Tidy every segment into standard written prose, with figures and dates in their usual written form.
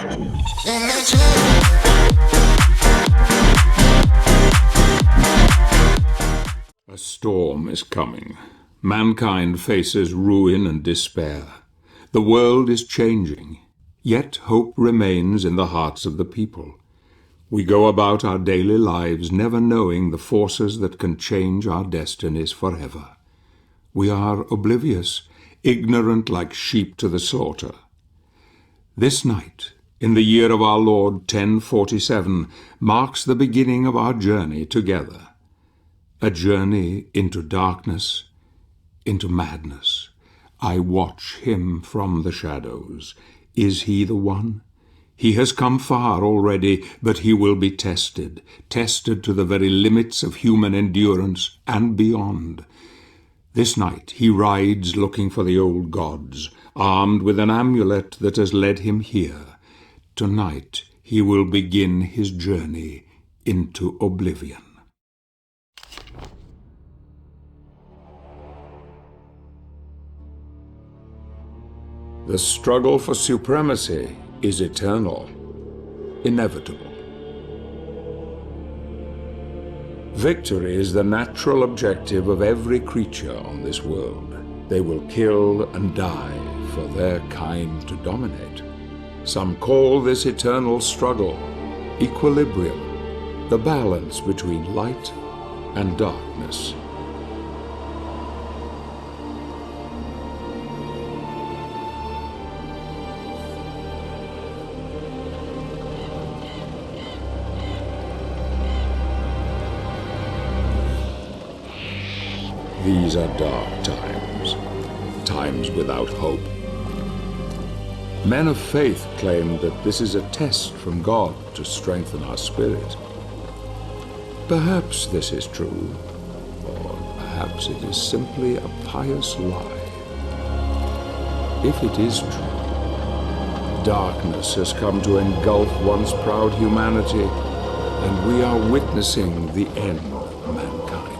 A storm is coming. Mankind faces ruin and despair. The world is changing, yet hope remains in the hearts of the people. We go about our daily lives never knowing the forces that can change our destinies forever. We are oblivious, ignorant like sheep to the slaughter. This night, in the year of our Lord 1047, marks the beginning of our journey together. A journey into darkness, into madness. I watch him from the shadows. Is he the one? He has come far already, but he will be tested to the very limits of human endurance and beyond. This night he rides looking for the old gods, armed with an amulet that has led him here. Tonight he will begin his journey into oblivion. The struggle for supremacy is eternal, inevitable. Victory is the natural objective of every creature on this world. They will kill and die for their kind to dominate. Some call this eternal struggle equilibrium, the balance between light and darkness. These are dark times, times without hope. Men of faith claim that this is a test from God to strengthen our spirit. Perhaps this is true, or perhaps it is simply a pious lie. If it is true, darkness has come to engulf once proud humanity, and we are witnessing the end of mankind.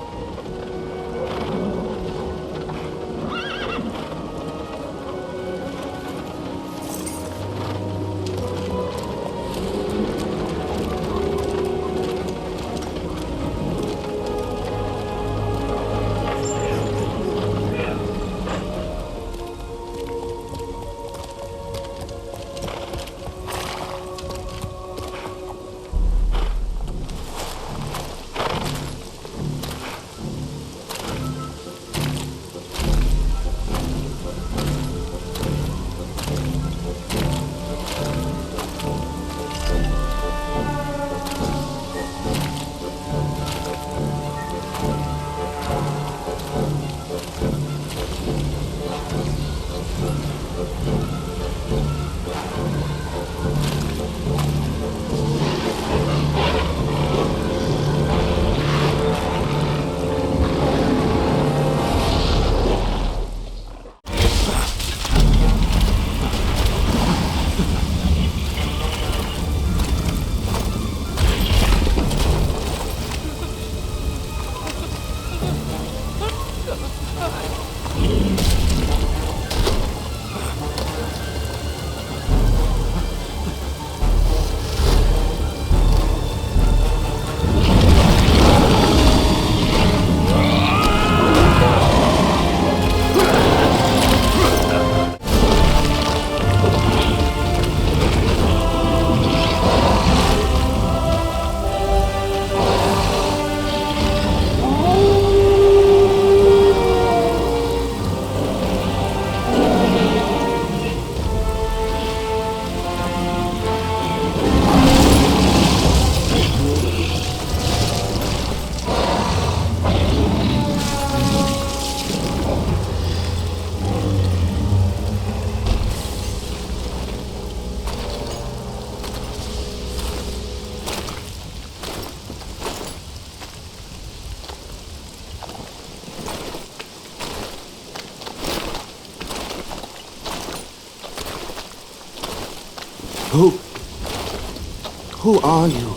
Who are you?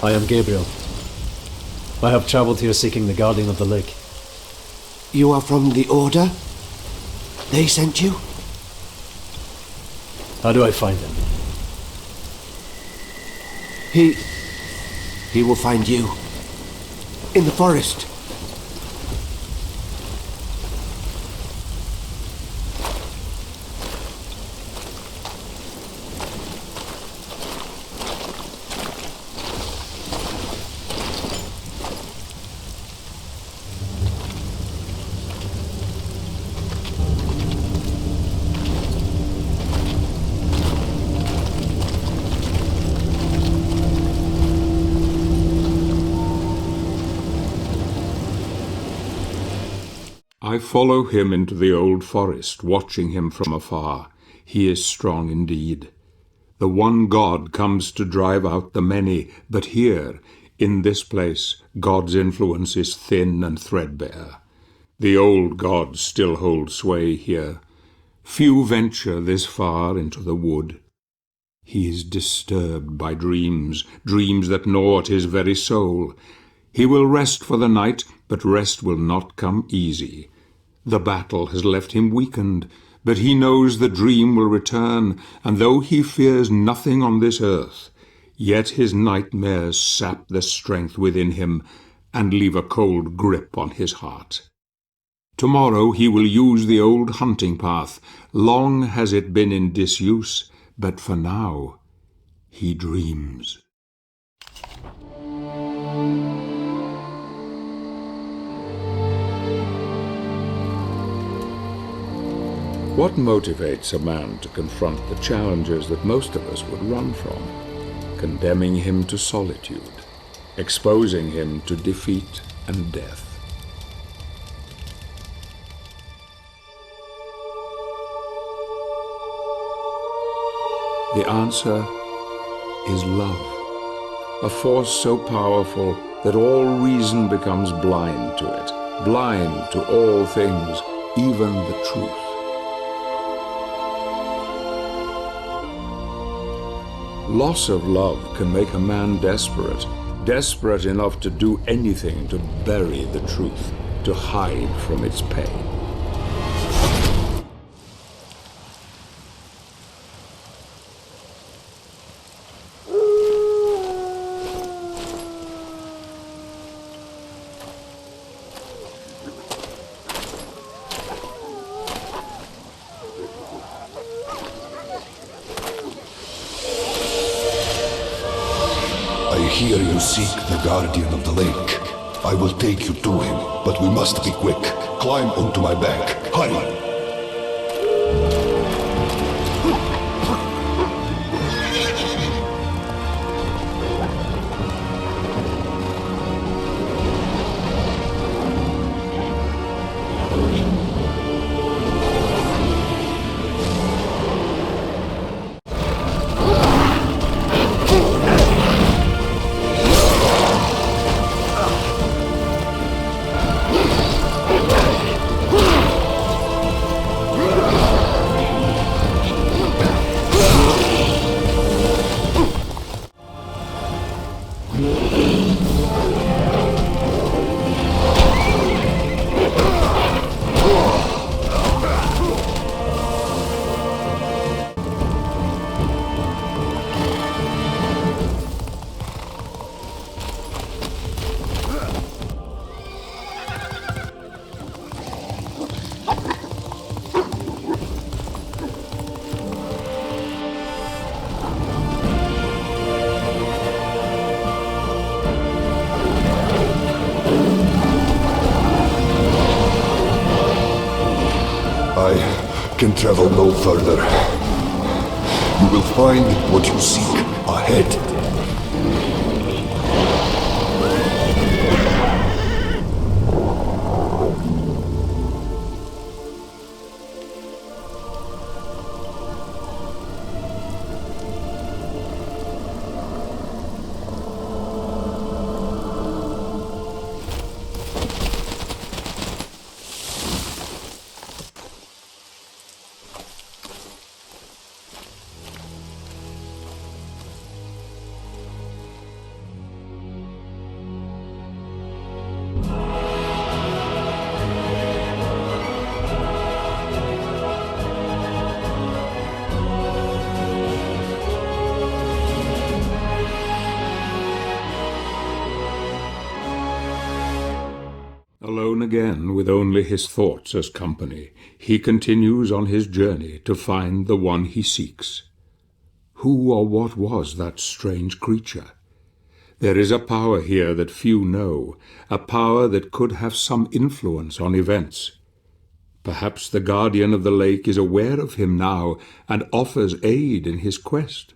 I am Gabriel. I have traveled here seeking the Guardian of the Lake. You are from the Order? They sent you? How do I find him? He will find you. In the forest. I follow him into the old forest, watching him from afar. He is strong indeed. The one God comes to drive out the many, but here, in this place, God's influence is thin and threadbare. The old gods still hold sway here. Few venture this far into the wood. He is disturbed by dreams, dreams that gnaw at his very soul. He will rest for the night, but rest will not come easy. The battle has left him weakened, but he knows the dream will return, and though he fears nothing on this earth, yet his nightmares sap the strength within him and leave a cold grip on his heart. Tomorrow he will use the old hunting path. Long has it been in disuse, but for now he dreams. What motivates a man to confront the challenges that most of us would run from? Condemning him to solitude, exposing him to defeat and death. The answer is love, a force so powerful that all reason becomes blind to it, blind to all things, even the truth. Loss of love can make a man desperate, desperate enough to do anything to bury the truth, to hide from its pain. I hear you seek the guardian of the lake. I will take you to him, but we must be quick. Climb onto my back. Hurry! I can travel no further. You will find what you seek ahead. again with only his thoughts as company, he continues on his journey to find the one he seeks. Who or what was that strange creature? There is a power here that few know, a power that could have some influence on events. Perhaps the guardian of the lake is aware of him now and offers aid in his quest.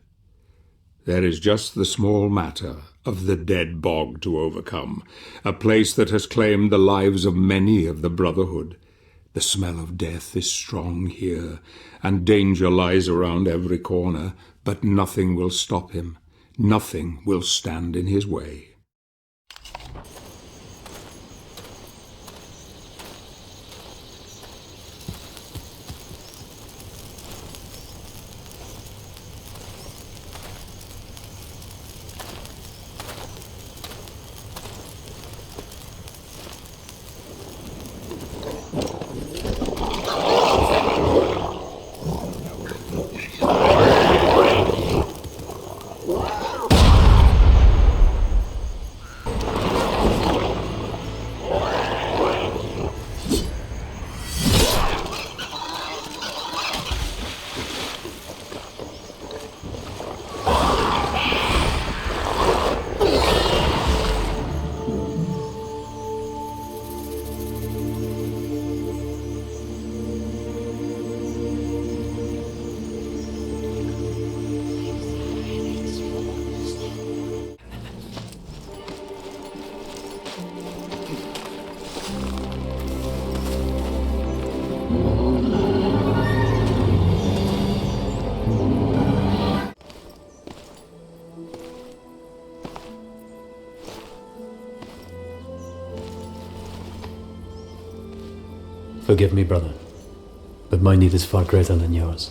There is just the small matter of the dead bog to overcome, a place that has claimed the lives of many of the Brotherhood. The smell of death is strong here, and danger lies around every corner, but nothing will stop him. Nothing will stand in his way. Forgive me, brother, but my need is far greater than yours.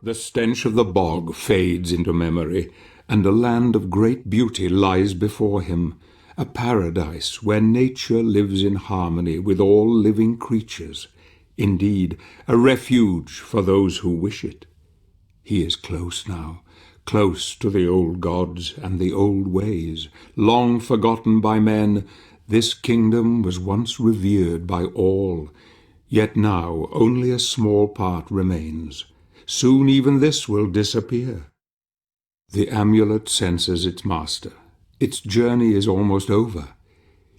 The stench of the bog fades into memory, and a land of great beauty lies before him, a paradise where nature lives in harmony with all living creatures, indeed, a refuge for those who wish it. He is close now, close to the old gods and the old ways, long forgotten by men. This kingdom was once revered by all, yet now only a small part remains. Soon even this will disappear. The amulet senses its master. Its journey is almost over.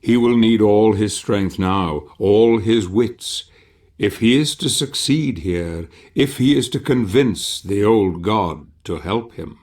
He will need all his strength now, all his wits, if he is to succeed here, if he is to convince the old god to help him.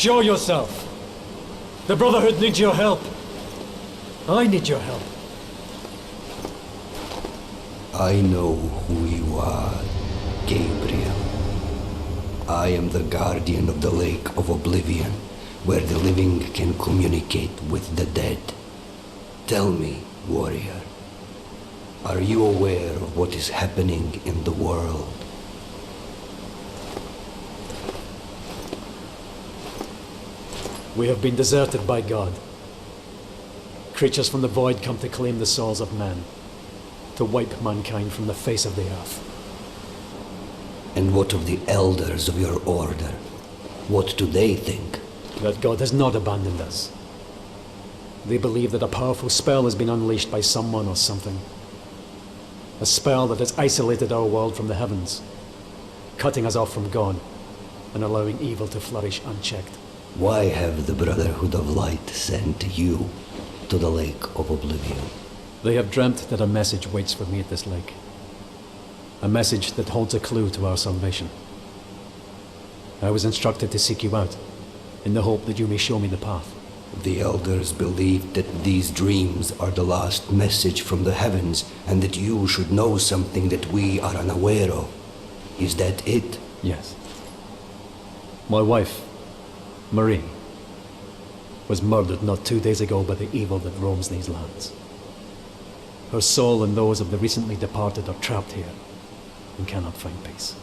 Show yourself! The Brotherhood needs your help. I need your help. I know who you are, Gabriel. I am the guardian of the Lake of Oblivion, where the living can communicate with the dead. Tell me, warrior, are you aware of what is happening in the world? We have been deserted by God. Creatures from the void come to claim the souls of men, to wipe mankind from the face of the earth. And what of the elders of your order? What do they think? That God has not abandoned us. They believe that a powerful spell has been unleashed by someone or something. A spell that has isolated our world from the heavens, cutting us off from God, and allowing evil to flourish unchecked. Why have the Brotherhood of Light sent you to the Lake of Oblivion? They have dreamt that a message waits for me at this lake. A message that holds a clue to our salvation. I was instructed to seek you out, in the hope that you may show me the path. The elders believe that these dreams are the last message from the heavens, and that you should know something that we are unaware of. Is that it? Yes. My wife, Marie, was murdered not 2 days ago by the evil that roams these lands. Her soul and those of the recently departed are trapped here and cannot find peace.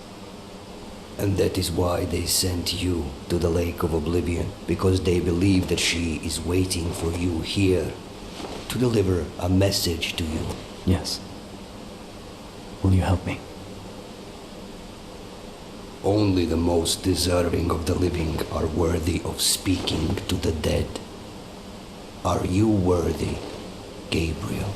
And that is why they sent you to the Lake of Oblivion, because they believe that she is waiting for you here to deliver a message to you. Yes. Will you help me? Only the most deserving of the living are worthy of speaking to the dead. Are you worthy, Gabriel?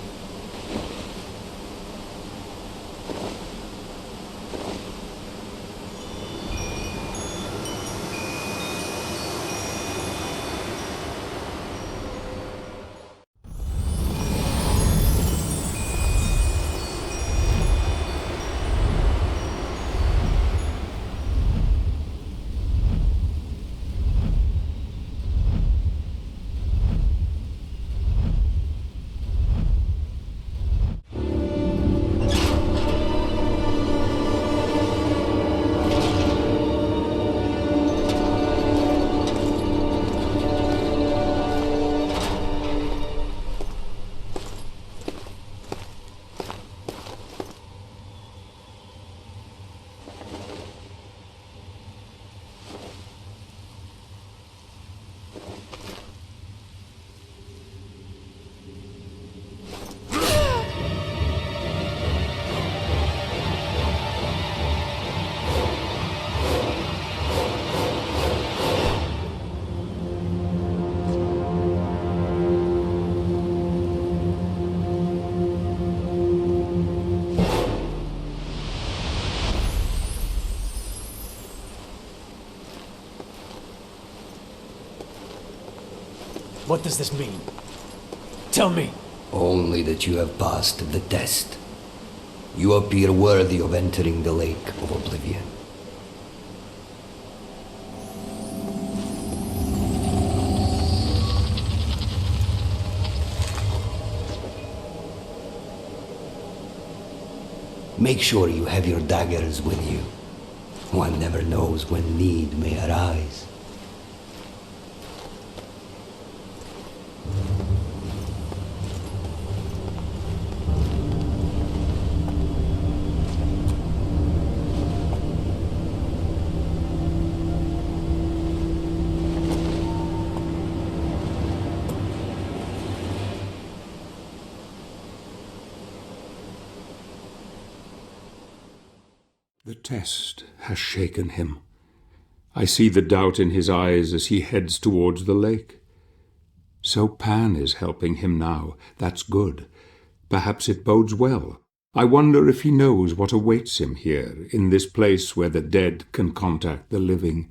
What does this mean? Tell me! Only that you have passed the test. You appear worthy of entering the Lake of Oblivion. Make sure you have your daggers with you. One never knows when need may arise. The test has shaken him. I see the doubt in his eyes as he heads towards the lake. So Pan is helping him now. That's good. Perhaps it bodes well. I wonder if he knows what awaits him here, in this place where the dead can contact the living.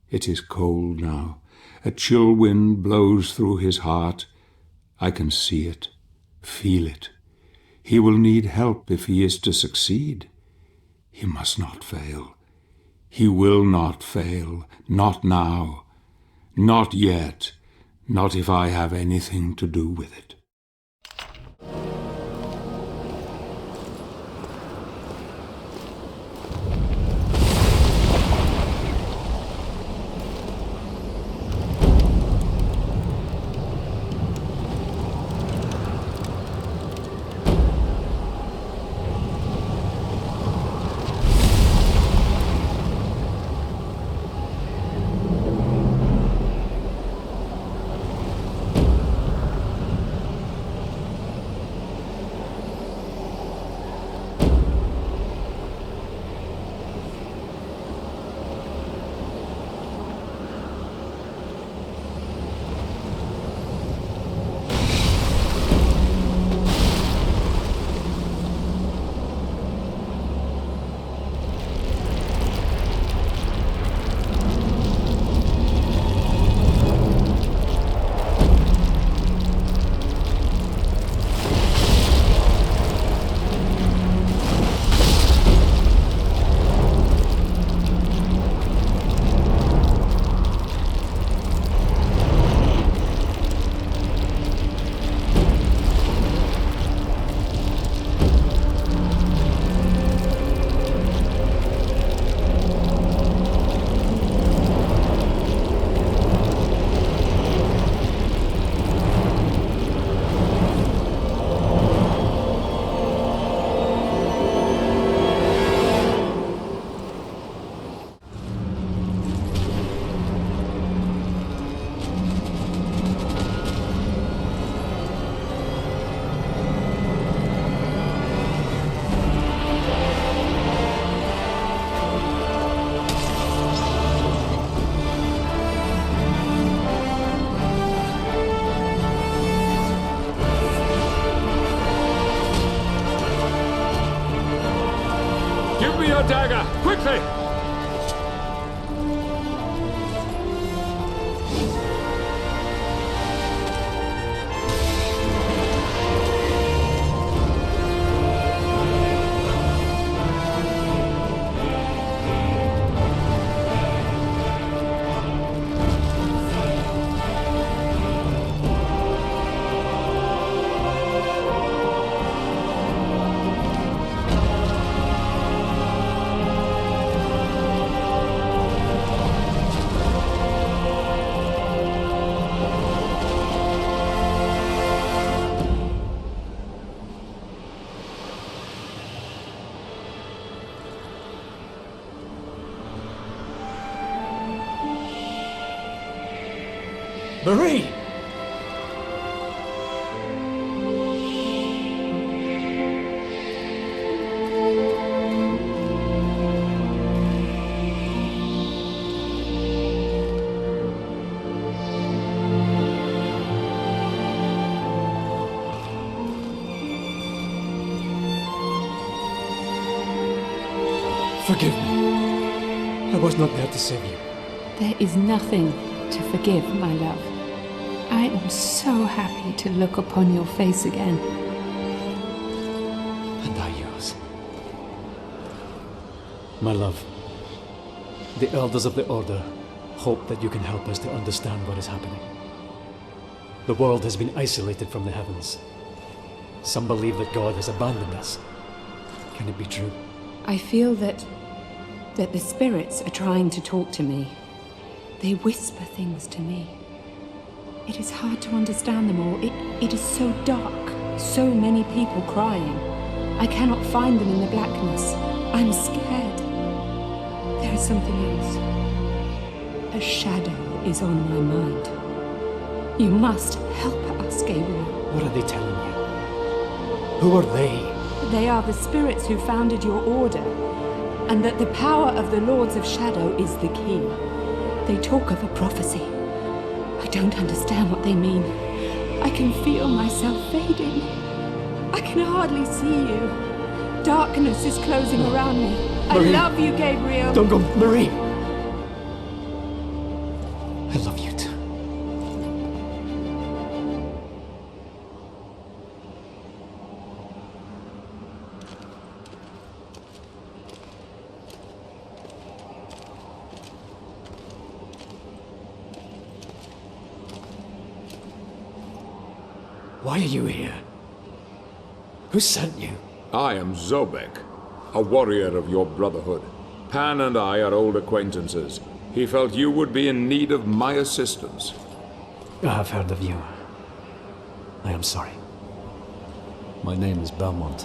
It is cold now. A chill wind blows through his heart. I can see it, feel it. He will need help if he is to succeed. He must not fail. He will not fail. Not now. Not yet. Not if I have anything to do with it. dagger! Quickly! Marie! Forgive me. I was not there to save you. There is nothing to forgive, my love. I am so happy to look upon your face again. And I yours. My love, the elders of the Order hope that you can help us to understand what is happening. The world has been isolated from the heavens. Some believe that God has abandoned us. Can it be true? I feel that the spirits are trying to talk to me. They whisper things to me. It is hard to understand them all. It is so dark. So many people crying. I cannot find them in the blackness. I'm scared. There is something else. A shadow is on my mind. You must help us, Gabriel. What are they telling you? Who are they? They are the spirits who founded your order, and that the power of the Lords of Shadow is the key. They talk of a prophecy. I don't understand what they mean. I can feel myself fading. I can hardly see you. Darkness is closing around me. Marie. I love you, Gabriel. Don't go, Marie! I love you too. Why are you here? Who sent you? I am Zobek, a warrior of your brotherhood. Pan and I are old acquaintances. He felt you would be in need of my assistance. I have heard of you. I am sorry. My name is Belmont.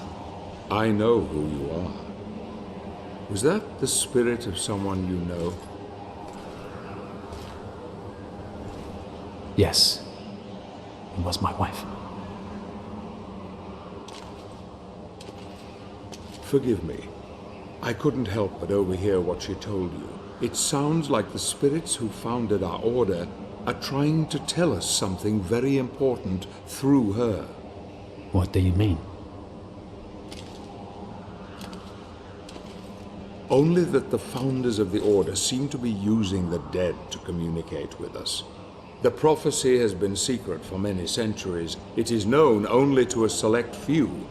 I know who you are. Was that the spirit of someone you know? Yes. It was my wife. Forgive me. I couldn't help but overhear what she told you. It sounds like the spirits who founded our order are trying to tell us something very important through her. What do you mean? Only that the founders of the order seem to be using the dead to communicate with us. The prophecy has been secret for many centuries. It is known only to a select few.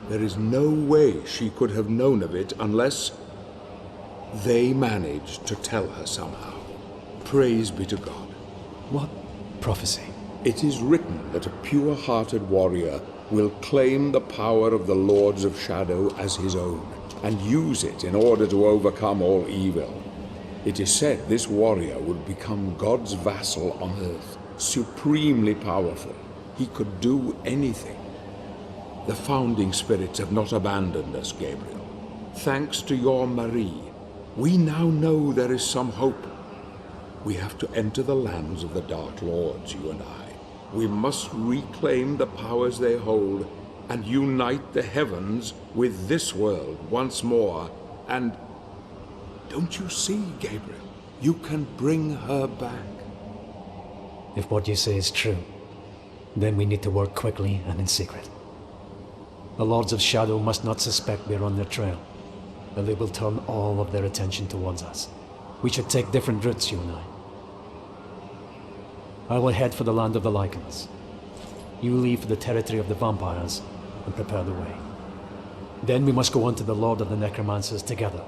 There is no way she could have known of it unless they managed to tell her somehow. Praise be to God. What prophecy? It is written that a pure-hearted warrior will claim the power of the Lords of Shadow as his own, and use it in order to overcome all evil. It is said this warrior would become God's vassal on earth, supremely powerful. He could do anything. The founding spirits have not abandoned us, Gabriel. Thanks to your Marie, we now know there is some hope. We have to enter the lands of the Dark Lords, you and I. We must reclaim the powers they hold and unite the heavens with this world once more. And don't you see, Gabriel? You can bring her back. If what you say is true, then we need to work quickly and in secret. The Lords of Shadow must not suspect we're on their trail. and they will turn all of their attention towards us. We should take different routes, you and I will head for the land of the Lycans. You leave for the territory of the vampires and prepare the way. Then we must go on to the Lord of the Necromancers together.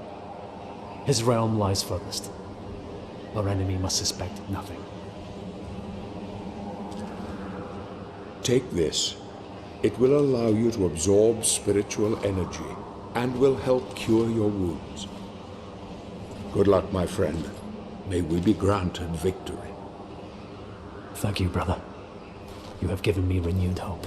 His realm lies furthest. Our enemy must suspect nothing. Take this. It will allow you to absorb spiritual energy and will help cure your wounds. Good luck, my friend. May we be granted victory. Thank you, brother. You have given me renewed hope.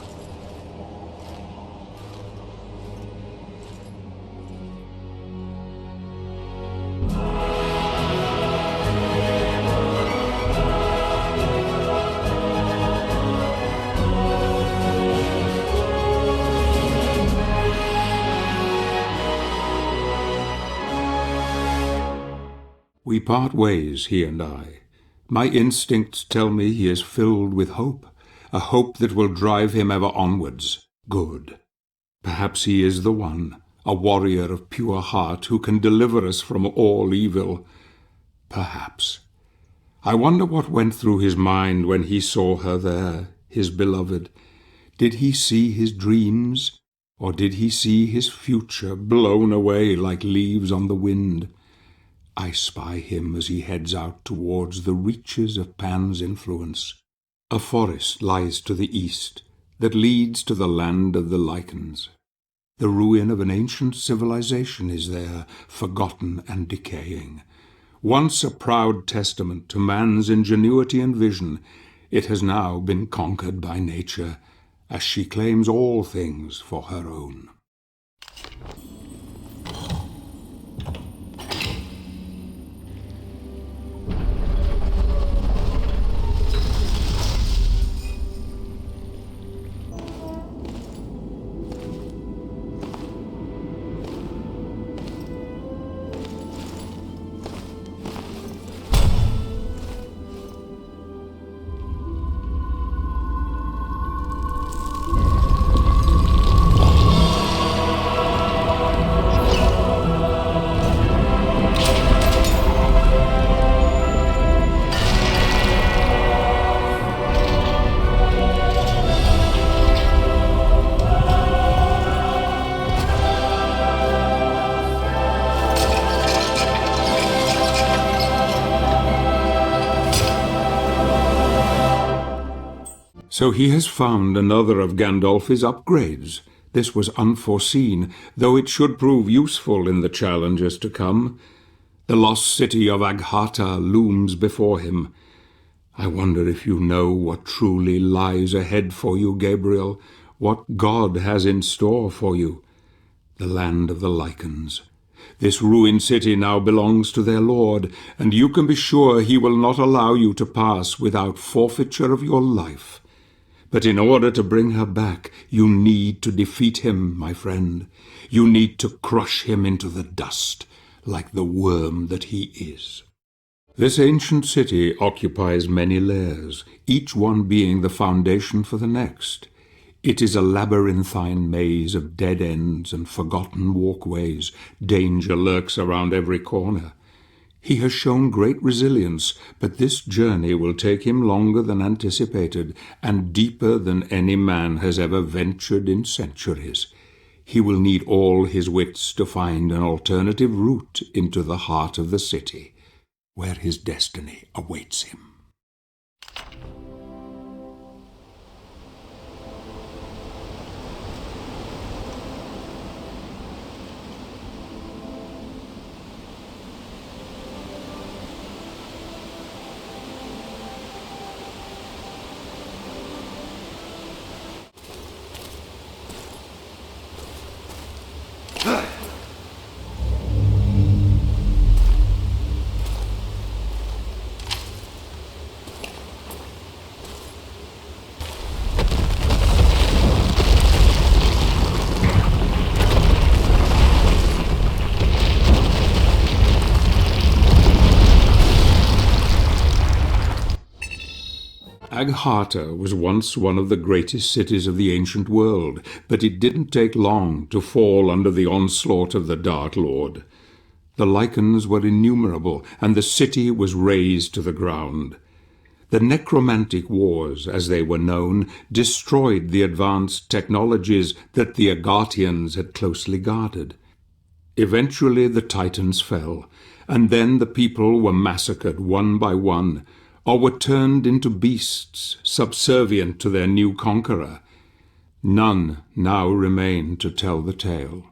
We part ways, he and I. My instincts tell me he is filled with hope, a hope that will drive him ever onwards. Good. Perhaps he is the one, a warrior of pure heart who can deliver us from all evil. Perhaps. I wonder what went through his mind when he saw her there, his beloved. Did he see his dreams, or did he see his future blown away like leaves on the wind? I spy him as he heads out towards the reaches of Pan's influence. A forest lies to the east that leads to the land of the Lycans. The ruin of an ancient civilization is there, forgotten and decaying. Once a proud testament to man's ingenuity and vision, it has now been conquered by nature, as she claims all things for her own. So he has found another of Gandalf's upgrades. This was unforeseen, though it should prove useful in the challenges to come. The lost city of Agharta looms before him. I wonder if you know what truly lies ahead for you, Gabriel, what God has in store for you. The land of the Lycans. This ruined city now belongs to their lord, and you can be sure he will not allow you to pass without forfeiture of your life. But in order to bring her back, you need to defeat him, my friend. You need to crush him into the dust, like the worm that he is. This ancient city occupies many layers, each one being the foundation for the next. It is a labyrinthine maze of dead ends and forgotten walkways. Danger lurks around every corner. He has shown great resilience, but this journey will take him longer than anticipated and deeper than any man has ever ventured in centuries. He will need all his wits to find an alternative route into the heart of the city, where his destiny awaits him. Harta was once one of the greatest cities of the ancient world, but it didn't take long to fall under the onslaught of the Dark Lord. The lichens were innumerable, and the city was razed to the ground. The necromantic wars, as they were known, destroyed the advanced technologies that the Agartians had closely guarded. Eventually the Titans fell, and then the people were massacred one by one, or were turned into beasts subservient to their new conqueror. None now remain to tell the tale.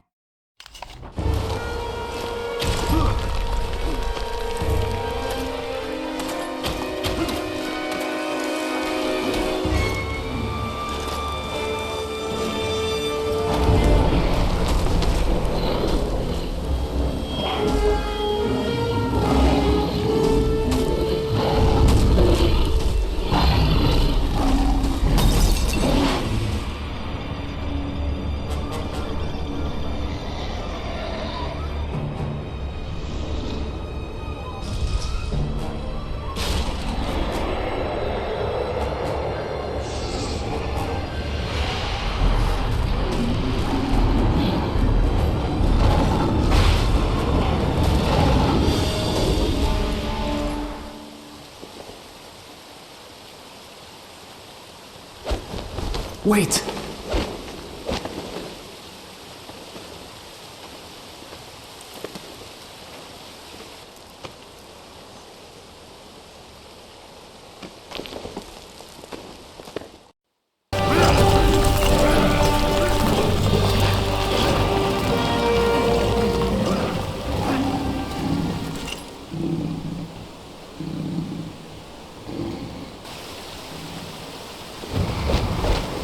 Wait!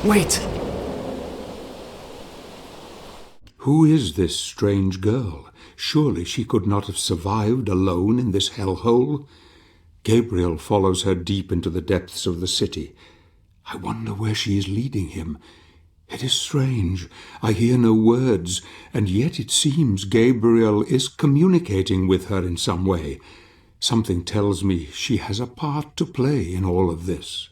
Wait! Who is this strange girl? Surely she could not have survived alone in this hellhole. Gabriel follows her deep into the depths of the city. I wonder where she is leading him. It is strange. I hear no words, and yet it seems Gabriel is communicating with her in some way. Something tells me she has a part to play in all of this.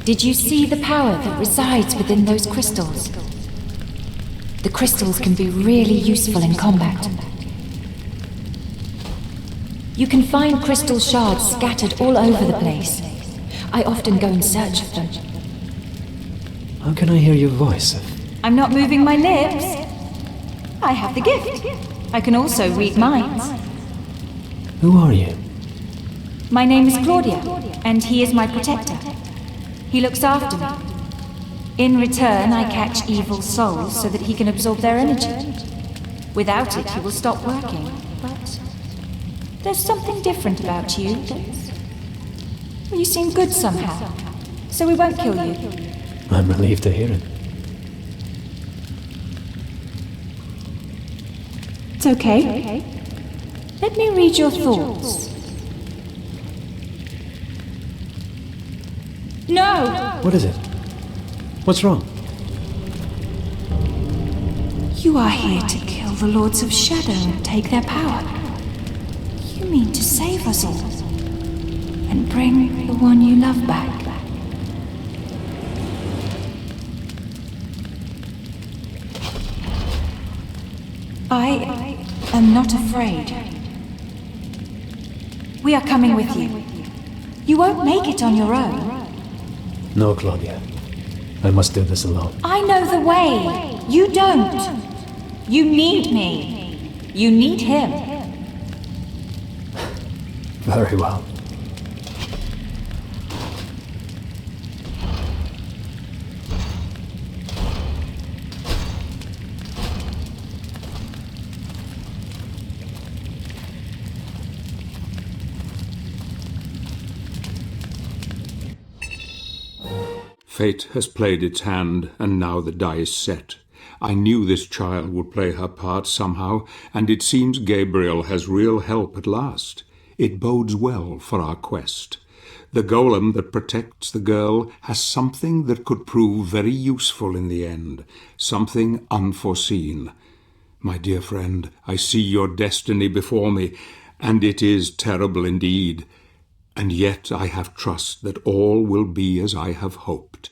Did you see the power that resides within those crystals? The crystals can be really useful in combat. You can find crystal shards scattered all over the place. I often go in search of them. How can I hear your voice? I'm not moving my lips. I have the gift. I can also read minds. Who are you? My name is Claudia, and he is my protector. He looks after me. In return, I catch evil souls so that he can absorb their energy. Without it, he will stop working. But there's something different about you. You seem good somehow, so we won't kill you. I'm relieved to hear it. It's okay. Let me read your thoughts. No! What is it? What's wrong? You are here to kill the Lords of Shadow and take their power. You mean to save us all and bring the one you love back. I am not afraid. We are coming with you. You won't make it on your own. No, Claudia. I must do this alone. I know the way. You don't. You need me. You need him. Very well. Fate has played its hand, and now the die is set. I knew this child would play her part somehow, and it seems Gabriel has real help at last. It bodes well for our quest. The golem that protects the girl has something that could prove very useful in the end, something unforeseen. My dear friend, I see your destiny before me, and it is terrible indeed. And yet I have trust that all will be as I have hoped.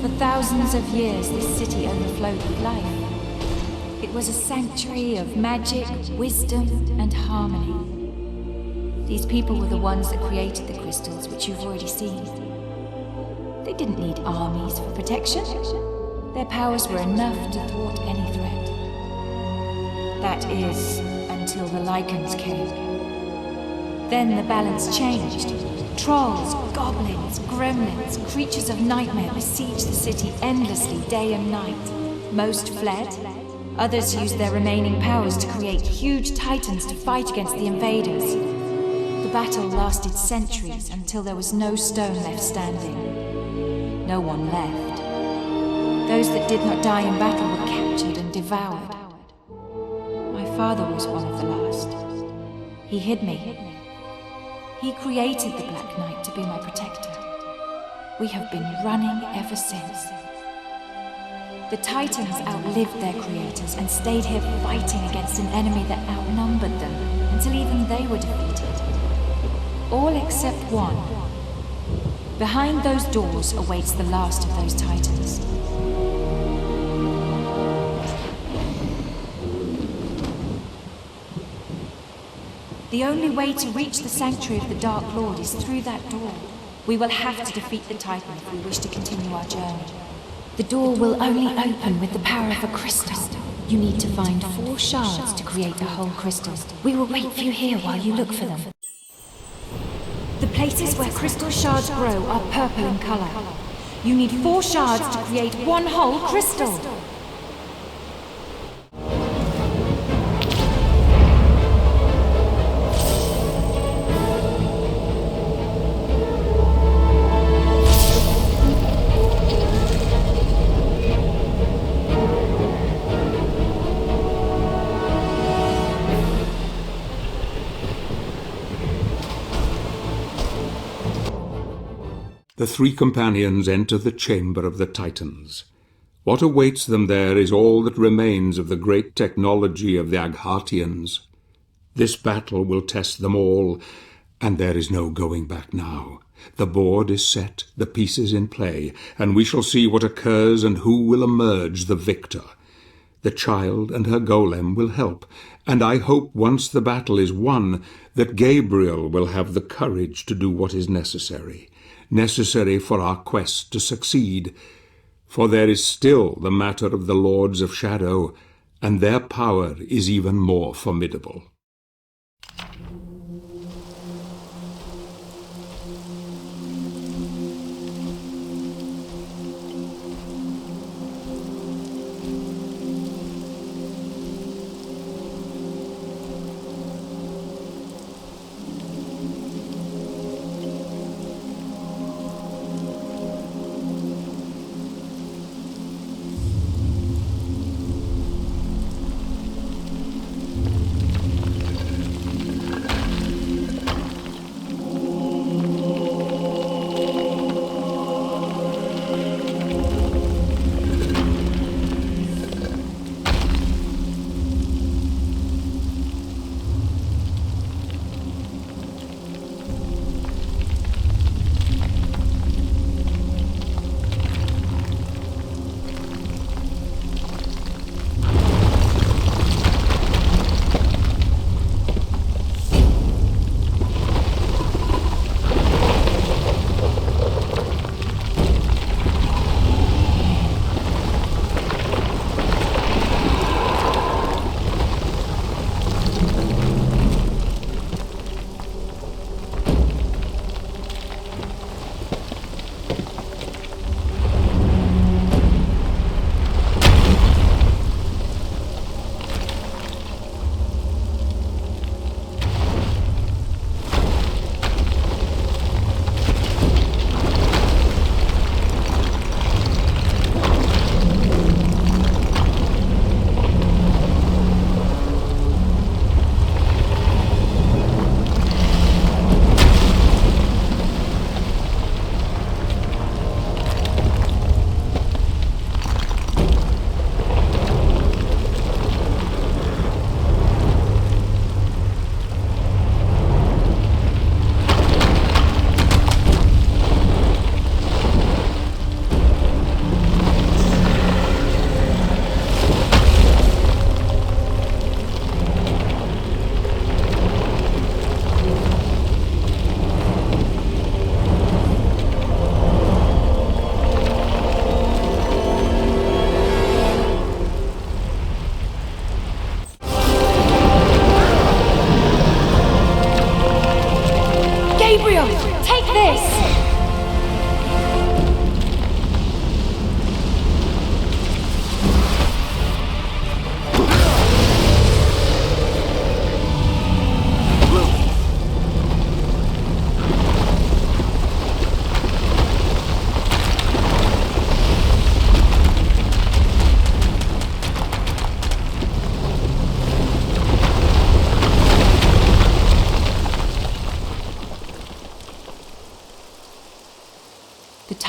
For thousands of years, this city overflowed with life. It was a sanctuary of magic, wisdom, and harmony. These people were the ones that created the crystals, which you've already seen. They didn't need armies for protection. Their powers were enough to thwart any threat. That is, until the Lycans came. Then the balance changed. Trolls, goblins, gremlins, creatures of nightmare besieged the city endlessly day and night. Most fled. Others used their remaining powers to create huge titans to fight against the invaders. The battle lasted centuries until there was no stone left standing. No one left. Those that did not die in battle were captured and devoured. My father was one of the last. He hid me. He created the Black Knight to be my protector. We have been running ever since. The Titans outlived their creators and stayed here fighting against an enemy that outnumbered them until even they were defeated. All except one. Behind those doors awaits the last of those Titans. The only way to reach the sanctuary of the Dark Lord is through that door. We will have to defeat the Titan if we wish to continue our journey. The door will only open with the power of a crystal. You need to find 4 shards to create a whole crystal. We will wait for you here while you look for them. The places where crystal shards grow are purple in color. You need 4 shards to create 1 whole crystal. The 3 companions enter the chamber of the Titans. What awaits them there is all that remains of the great technology of the Aghartians. This battle will test them all, and there is no going back now. The board is set, the pieces in play, and we shall see what occurs and who will emerge the victor. The child and her golem will help, and I hope once the battle is won that Gabriel will have the courage to do what is necessary for our quest to succeed, for there is still the matter of the Lords of Shadow, and their power is even more formidable.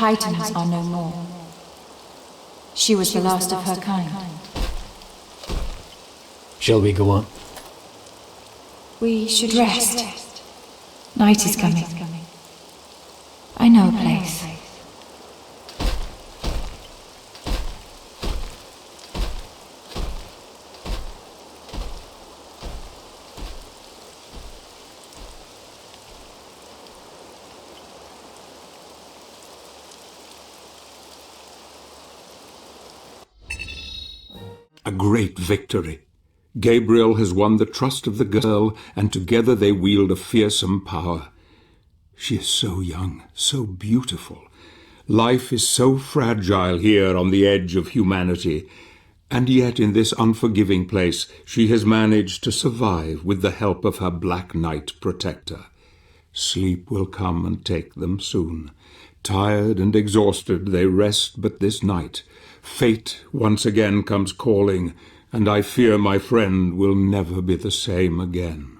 Titans are no more. She was the last of her kind. Shall we go on? We should rest. Night is coming. I know a place. A great victory. Gabriel has won the trust of the girl, and together they wield a fearsome power. She is so young, so beautiful. Life is so fragile here on the edge of humanity, and yet in this unforgiving place she has managed to survive with the help of her Black Knight protector. Sleep will come and take them soon. Tired and exhausted, they rest but this night. Fate once again comes calling, and I fear my friend will never be the same again.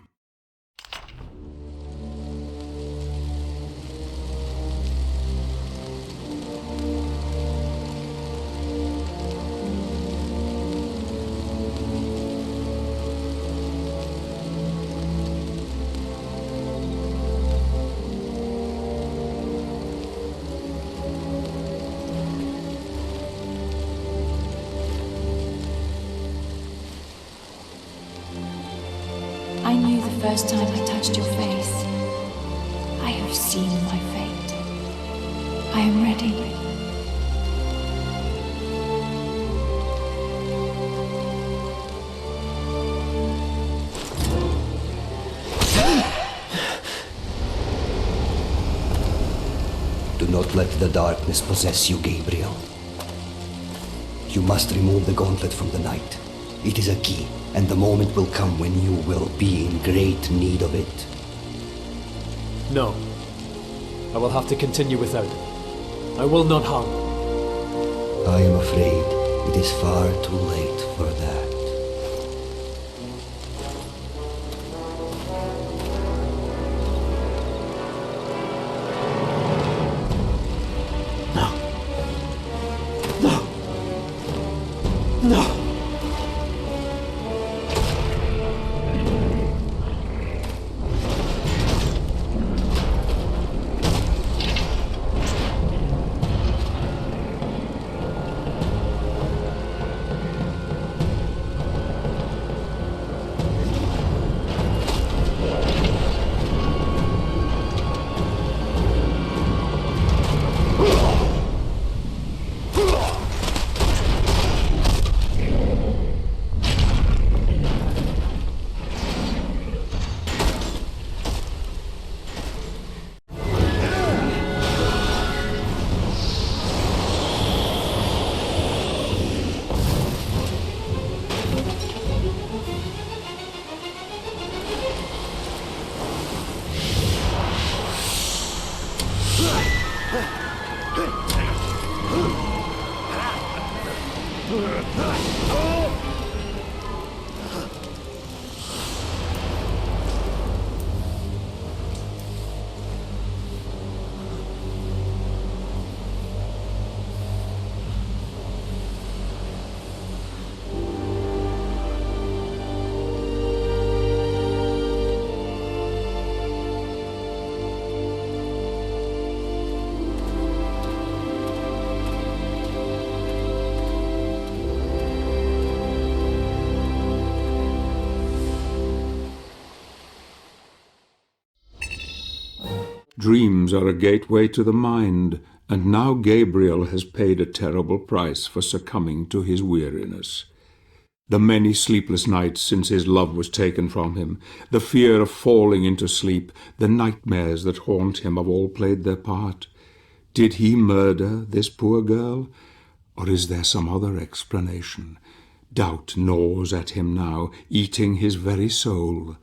I knew the first time I touched your face. I have seen my fate. I am ready. Do not let the darkness possess you, Gabriel. You must remove the gauntlet from the night. It is a key, and the moment will come when you will be in great need of it. No. I will have to continue without. I will not harm. I am afraid it is far too late for that. No! Dreams are a gateway to the mind, and now Gabriel has paid a terrible price for succumbing to his weariness. The many sleepless nights since his love was taken from him, the fear of falling into sleep, the nightmares that haunt him have all played their part. Did he murder this poor girl, or is there some other explanation? Doubt gnaws at him now, eating his very soul.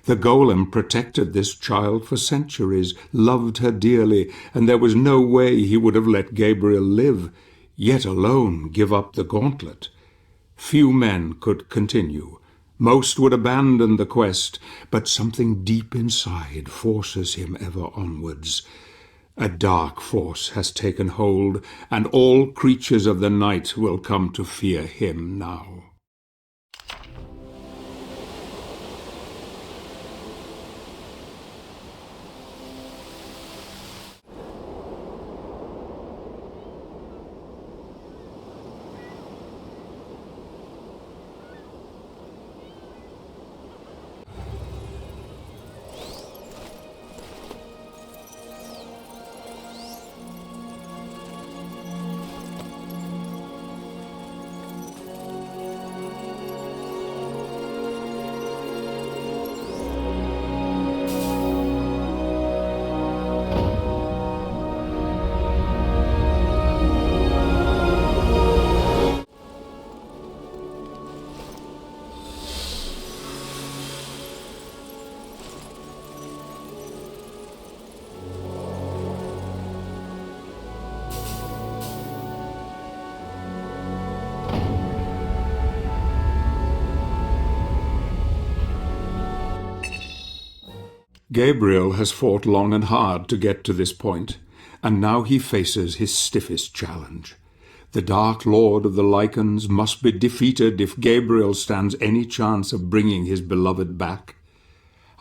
The golem protected this child for centuries, loved her dearly, and there was no way he would have let Gabriel live, yet alone give up the gauntlet. Few men could continue. Most would abandon the quest, but something deep inside forces him ever onwards. A dark force has taken hold, and all creatures of the night will come to fear him now. Gabriel has fought long and hard to get to this point, and now he faces his stiffest challenge. The Dark Lord of the Lycans must be defeated if Gabriel stands any chance of bringing his beloved back.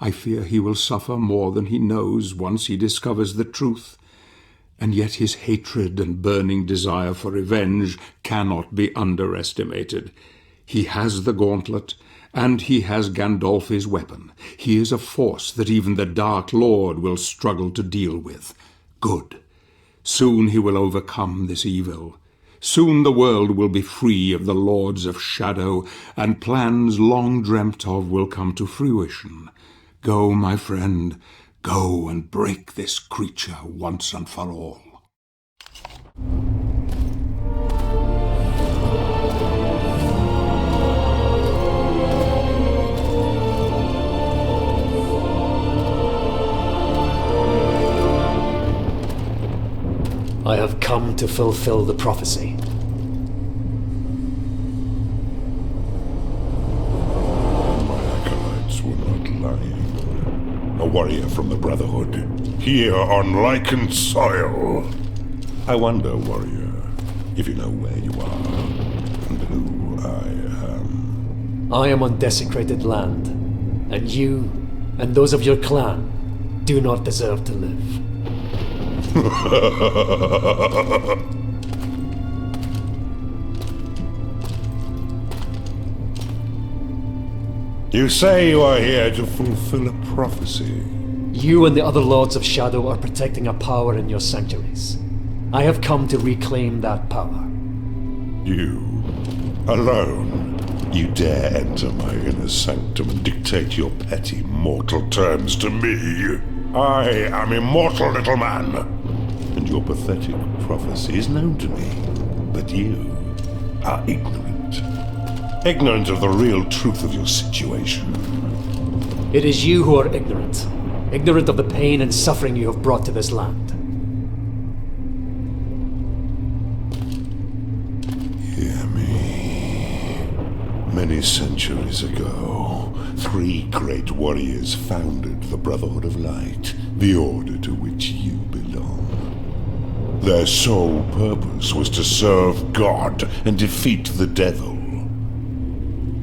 I fear he will suffer more than he knows once he discovers the truth, and yet his hatred and burning desire for revenge cannot be underestimated. He has the gauntlet, and he has Gandolfi's weapon. He is a force that even the Dark Lord will struggle to deal with. Good. Soon he will overcome this evil. Soon the world will be free of the Lords of Shadow, and plans long dreamt of will come to fruition. Go, my friend, go and break this creature once and for all. I have come to fulfill the prophecy. My acolytes were not lying. A warrior from the Brotherhood, here on Lycan soil. I wonder, warrior, if you know where you are, and who I am. I am on desecrated land, and you, and those of your clan, do not deserve to live. You say you are here to fulfill a prophecy. You and the other Lords of Shadow are protecting a power in your sanctuaries. I have come to reclaim that power. You, alone, you dare enter my inner sanctum and dictate your petty mortal terms to me. I am immortal, little man, and your pathetic prophecy is known to me. But you are ignorant. Ignorant of the real truth of your situation. It is you who are ignorant. Ignorant of the pain and suffering you have brought to this land. Hear me. Many centuries ago, 3 great warriors founded the Brotherhood of Light, the order to which you belong. Their sole purpose was to serve God and defeat the devil.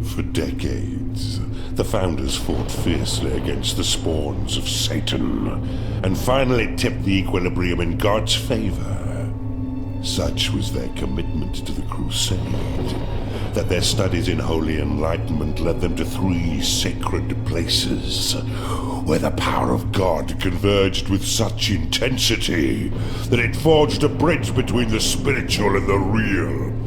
For decades, the founders fought fiercely against the spawns of Satan, and finally tipped the equilibrium in God's favor. Such was their commitment to the crusade, that their studies in holy enlightenment led them to 3 sacred places, where the power of God converged with such intensity that it forged a bridge between the spiritual and the real.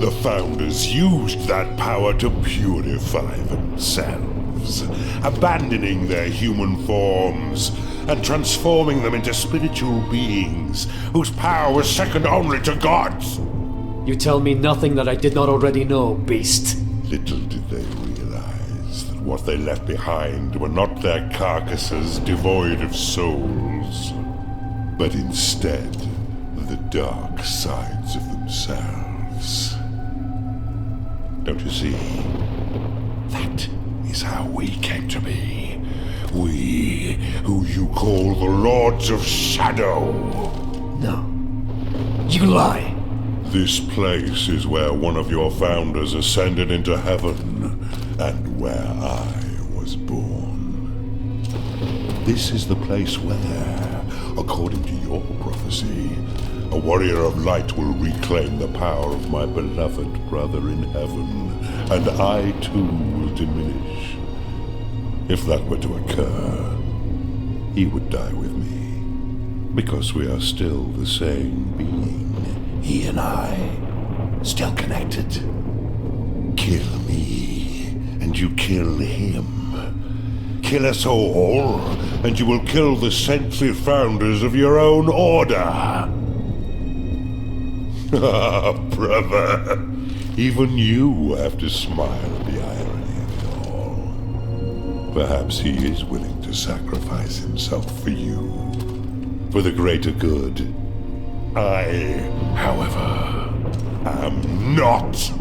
The founders used that power to purify themselves, abandoning their human forms and transforming them into spiritual beings whose power was second only to God's. You tell me nothing that I did not already know, beast. Little did they realize that what they left behind were not their carcasses devoid of souls, but instead the dark sides of themselves. Don't you see? That is how we came to be. We, who you call the Lords of Shadow. No. You lie. This place is where one of your founders ascended into heaven, and where I was born. This is the place where, according to your prophecy, a warrior of light will reclaim the power of my beloved brother in heaven, and I too will diminish. If that were to occur, he would die with me, because we are still the same being. He and I, still connected. Kill me, and you kill him. Kill us all, and you will kill the saintly founders of your own order. Ah, brother, even you have to smile at the irony of it all. Perhaps he is willing to sacrifice himself for you, for the greater good. I, however, am not.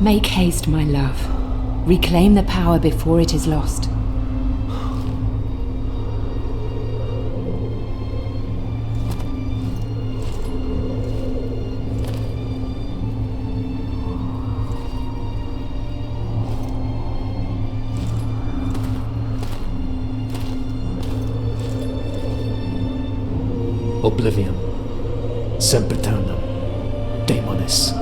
Make haste, my love. Reclaim the power before it is lost. Oblivion. Sempiternam. Daemonis.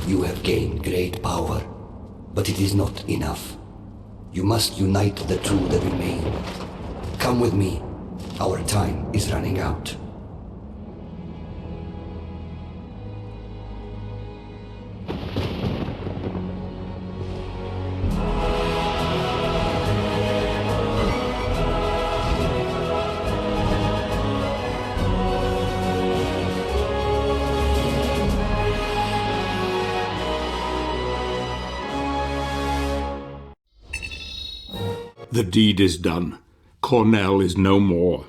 You have gained great power, but it is not enough. You must unite the two that remain. Come with me. Our time is running out. The deed is done. Cornell is no more.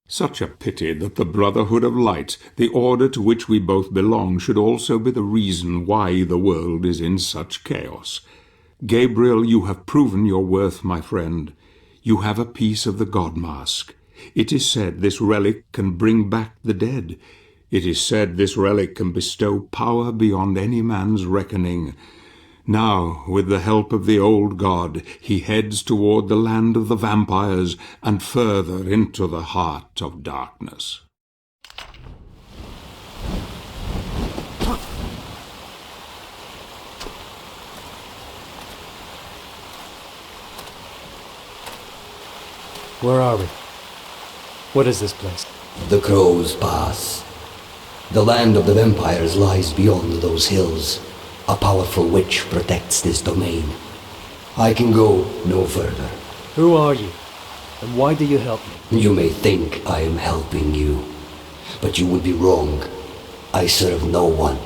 Such a pity that the Brotherhood of Light, the order to which we both belong, should also be the reason why the world is in such chaos. Gabriel, you have proven your worth, my friend. You have a piece of the God Mask. It is said this relic can bring back the dead. It is said this relic can bestow power beyond any man's reckoning. Now, with the help of the old god, he heads toward the land of the vampires and further into the heart of darkness. Where are we? What is this place? The Crow's Pass. The land of the vampires lies beyond those hills. A powerful witch protects this domain. I can go no further. Who are you? And why do you help me? You may think I am helping you, but you would be wrong. I serve no one.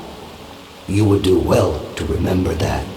You would do well to remember that.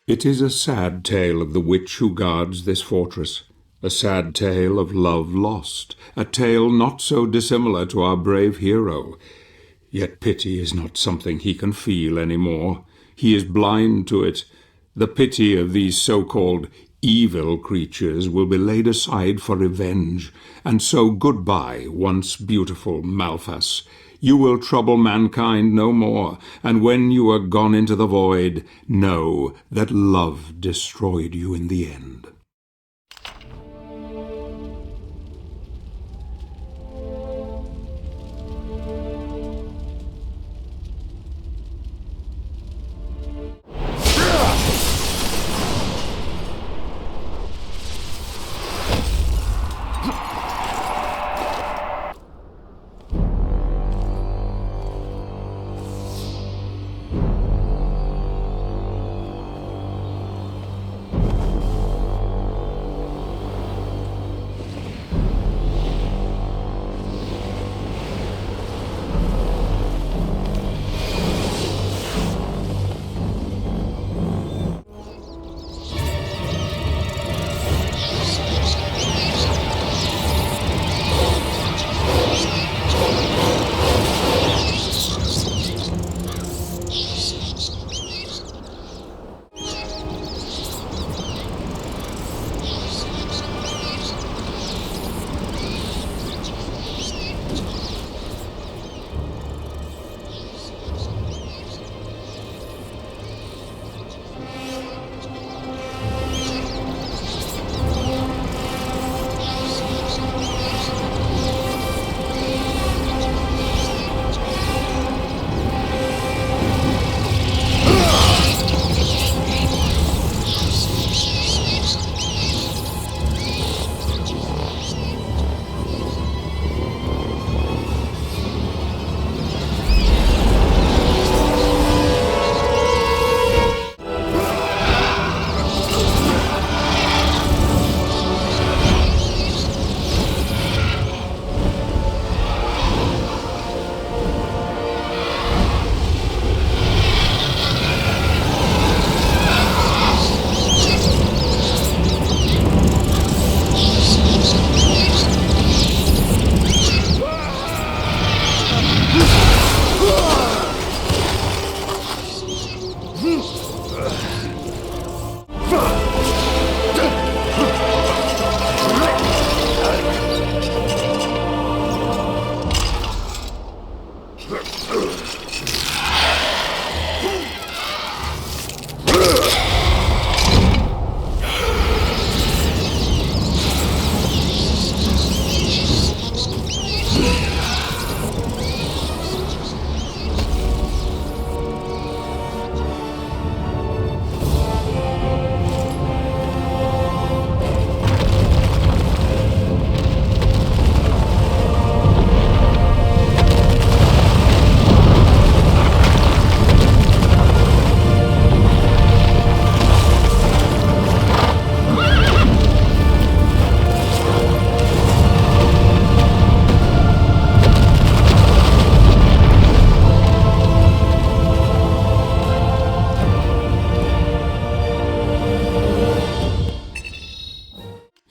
It is a sad tale of the witch who guards this fortress, a sad tale of love lost, a tale not so dissimilar to our brave hero. Yet pity is not something he can feel any more. He is blind to it. The pity of these so-called evil creatures will be laid aside for revenge, and so goodbye, once beautiful Malphas. You will trouble mankind no more, and when you are gone into the void, know that love destroyed you in the end.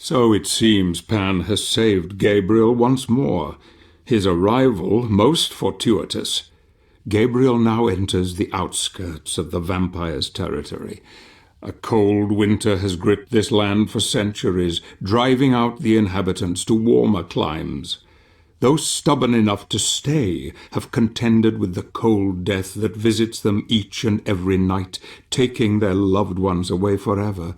So it seems Pan has saved Gabriel once more. His arrival most fortuitous. Gabriel now enters the outskirts of the vampire's territory. A cold winter has gripped this land for centuries, driving out the inhabitants to warmer climes. Those stubborn enough to stay have contended with the cold death that visits them each and every night, taking their loved ones away forever.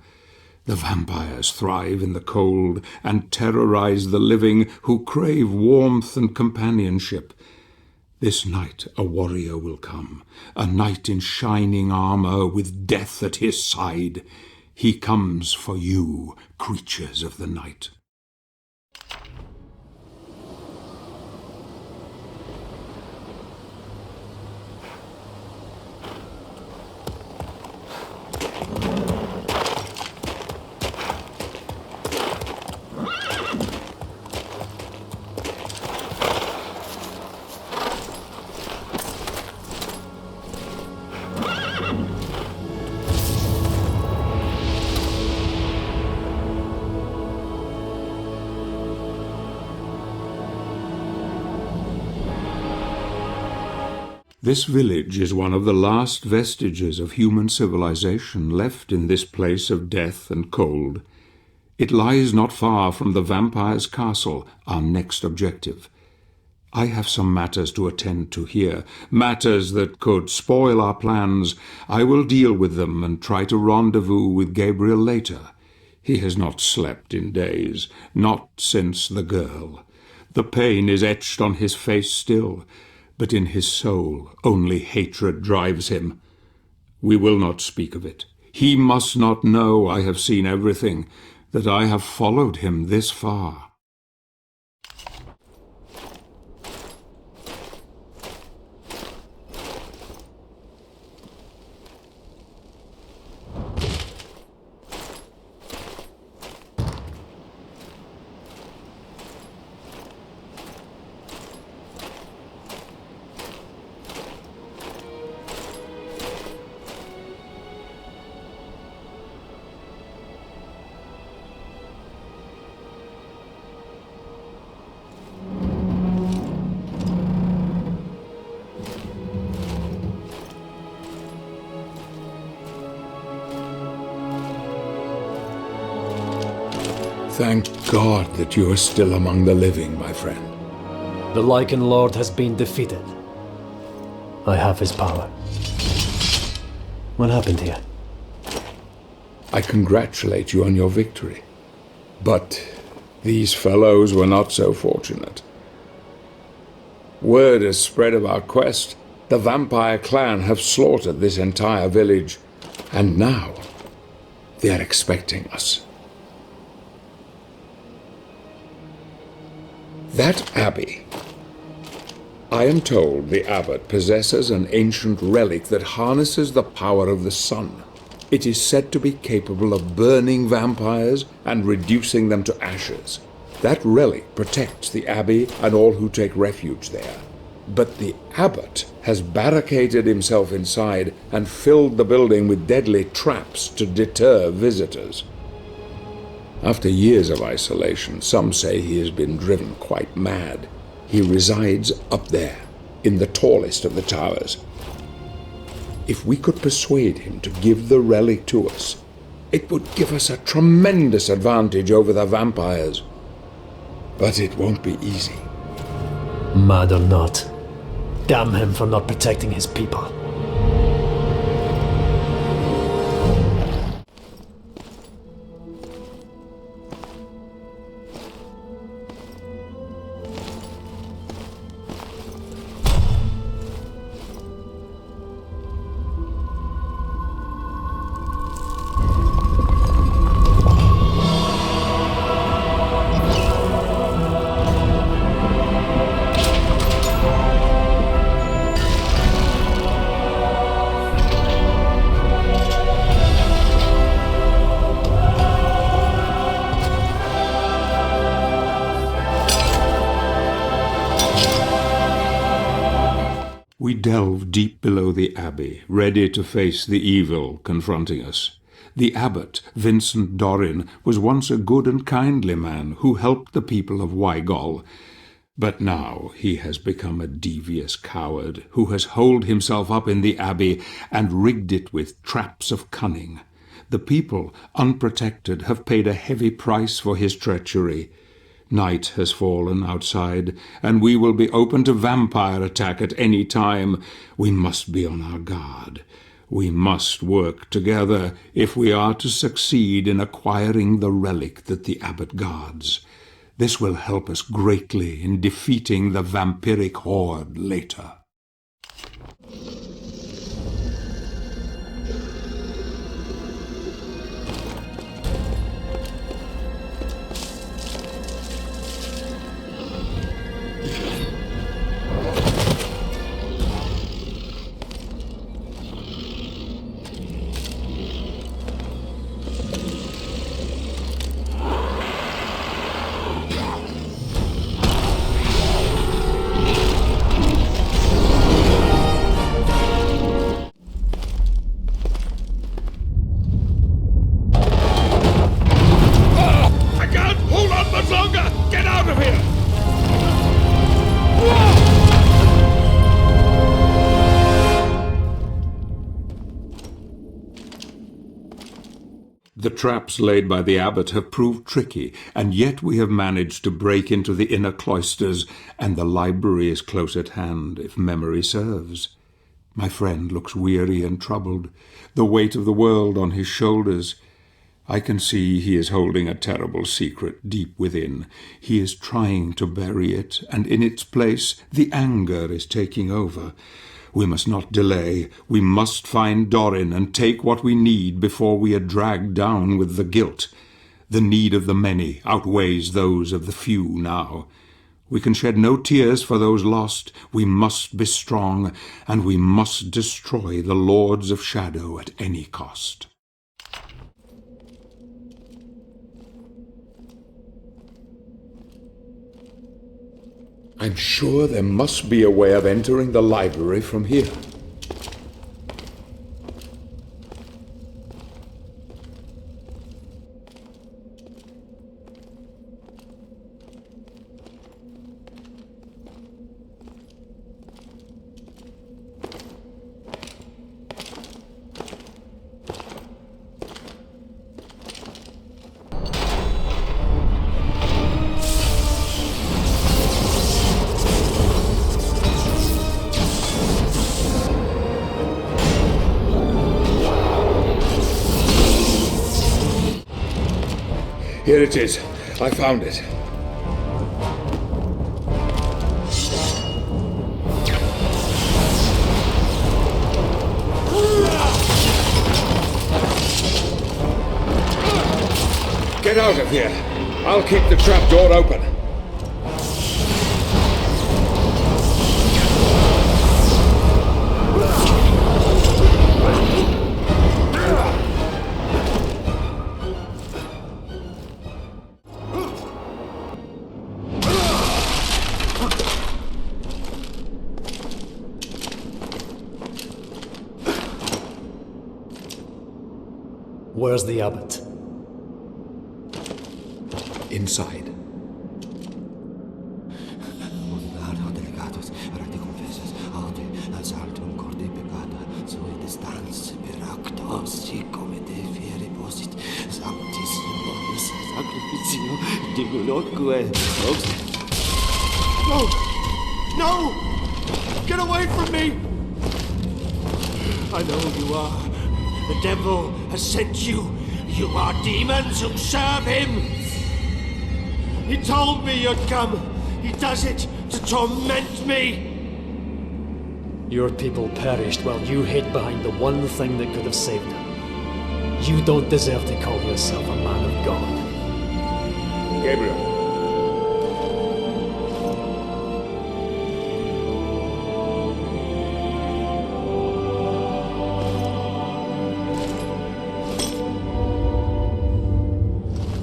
The vampires thrive in the cold and terrorize the living who crave warmth and companionship. This night a warrior will come, a knight in shining armor with death at his side. He comes for you, creatures of the night. This village is one of the last vestiges of human civilization left in this place of death and cold. It lies not far from the vampire's castle, our next objective. I have some matters to attend to here, matters that could spoil our plans. I will deal with them and try to rendezvous with Gabriel later. He has not slept in days, not since the girl. The pain is etched on his face still, but in his soul only hatred drives him. We will not speak of it. He must not know I have seen everything, that I have followed him this far. Thank God that you are still among the living, my friend. The Lycan Lord has been defeated. I have his power. What happened here? I congratulate you on your victory. But these fellows were not so fortunate. Word has spread of our quest. The vampire clan have slaughtered this entire village, and now they are expecting us. That abbey. I am told the abbot possesses an ancient relic that harnesses the power of the sun. It is said to be capable of burning vampires and reducing them to ashes. That relic protects the abbey and all who take refuge there. But the abbot has barricaded himself inside and filled the building with deadly traps to deter visitors. After years of isolation, some say he has been driven quite mad. He resides up there, in the tallest of the towers. If we could persuade him to give the relic to us, it would give us a tremendous advantage over the vampires. But it won't be easy. Mad or not, damn him for not protecting his people. We delve deep below the abbey, ready to face the evil confronting us. The abbot, Vincent Dorin, was once a good and kindly man who helped the people of Wygol. But now he has become a devious coward who has holed himself up in the abbey and rigged it with traps of cunning. The people, unprotected, have paid a heavy price for his treachery. Night has fallen outside, and we will be open to vampire attack at any time. We must be on our guard. We must work together if we are to succeed in acquiring the relic that the abbot guards. This will help us greatly in defeating the vampiric horde later. The traps laid by the abbot have proved tricky, and yet we have managed to break into the inner cloisters, and the library is close at hand, if memory serves. My friend looks weary and troubled, the weight of the world on his shoulders. I can see he is holding a terrible secret deep within. He is trying to bury it, and in its place the anger is taking over. We must not delay. We must find Dorin and take what we need before we are dragged down with the guilt. The need of the many outweighs those of the few now. We can shed no tears for those lost. We must be strong, and we must destroy the Lords of Shadow at any cost. I'm sure there must be a way of entering the library from here. Here it is. I found it. Get out of here. I'll keep the trap door open. Where's the abbot? Inside. No! No! Get away from me! I know who you are. The devil has sent you. You are demons who serve him. He told me you'd come. He does it to torment me. Your people perished while you hid behind the one thing that could have saved them. You don't deserve to call yourself a man of God. Gabriel.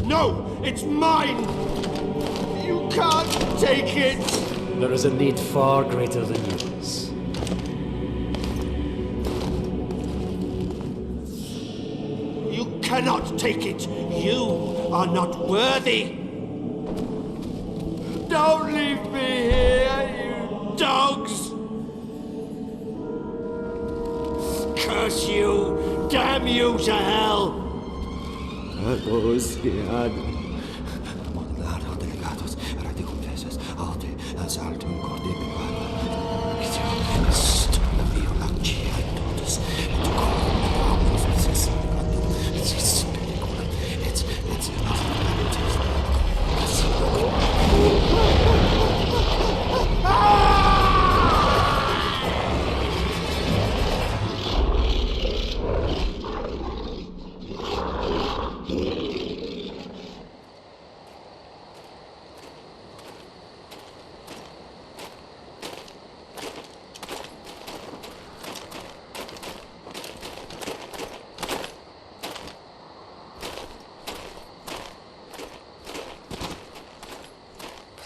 No, it's mine! You can't take it! There is a need far greater than yours. You cannot take it. You are not worthy. Don't leave me here, you dogs! Curse you! Damn you to hell!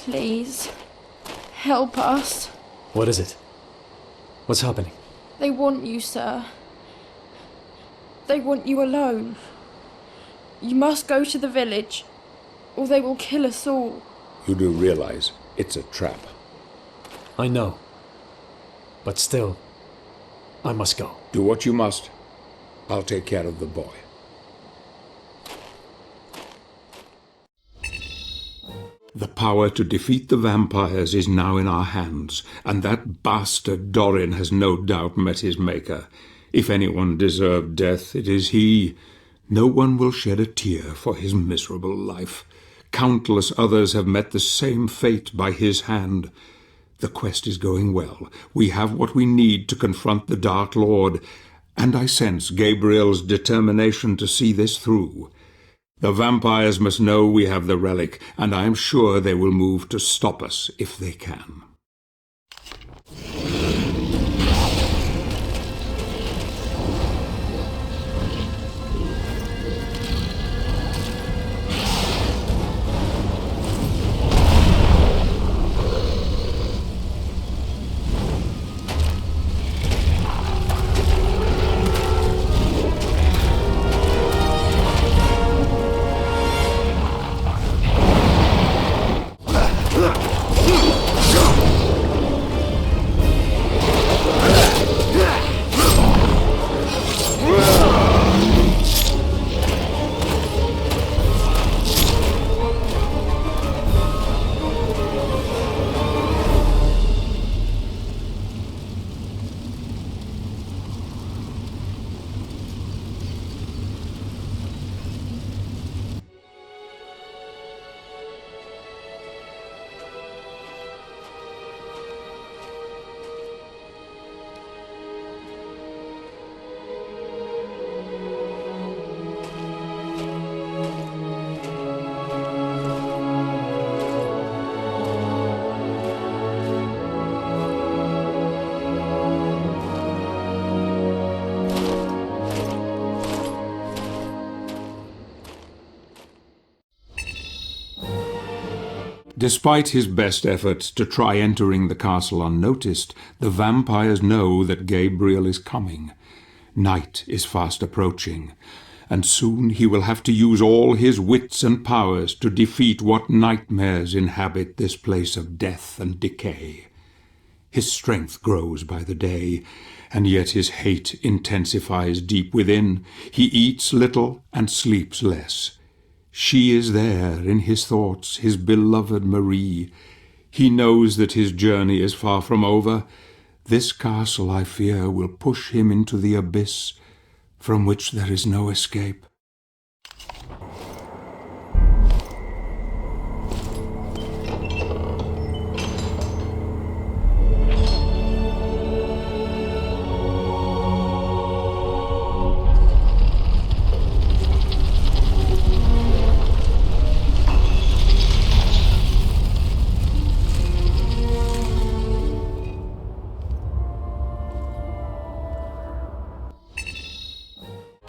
Please, help us. What is it? What's happening? They want you, sir. They want you alone. You must go to the village, or they will kill us all. You do realize it's a trap. I know. But still, I must go. Do what you must. I'll take care of the boy. The power to defeat the vampires is now in our hands, and that bastard Dorin has no doubt met his maker. If anyone deserved death, it is he. No one will shed a tear for his miserable life. Countless others have met the same fate by his hand. The quest is going well. We have what we need to confront the Dark Lord, and I sense Gabriel's determination to see this through. The vampires must know we have the relic, and I am sure they will move to stop us if they can. Despite his best efforts to try entering the castle unnoticed, the vampires know that Gabriel is coming. Night is fast approaching, and soon he will have to use all his wits and powers to defeat what nightmares inhabit this place of death and decay. His strength grows by the day, and yet his hate intensifies deep within. He eats little and sleeps less. She is there in his thoughts, his beloved Marie. He knows that his journey is far from over. This castle, I fear, will push him into the abyss from which there is no escape.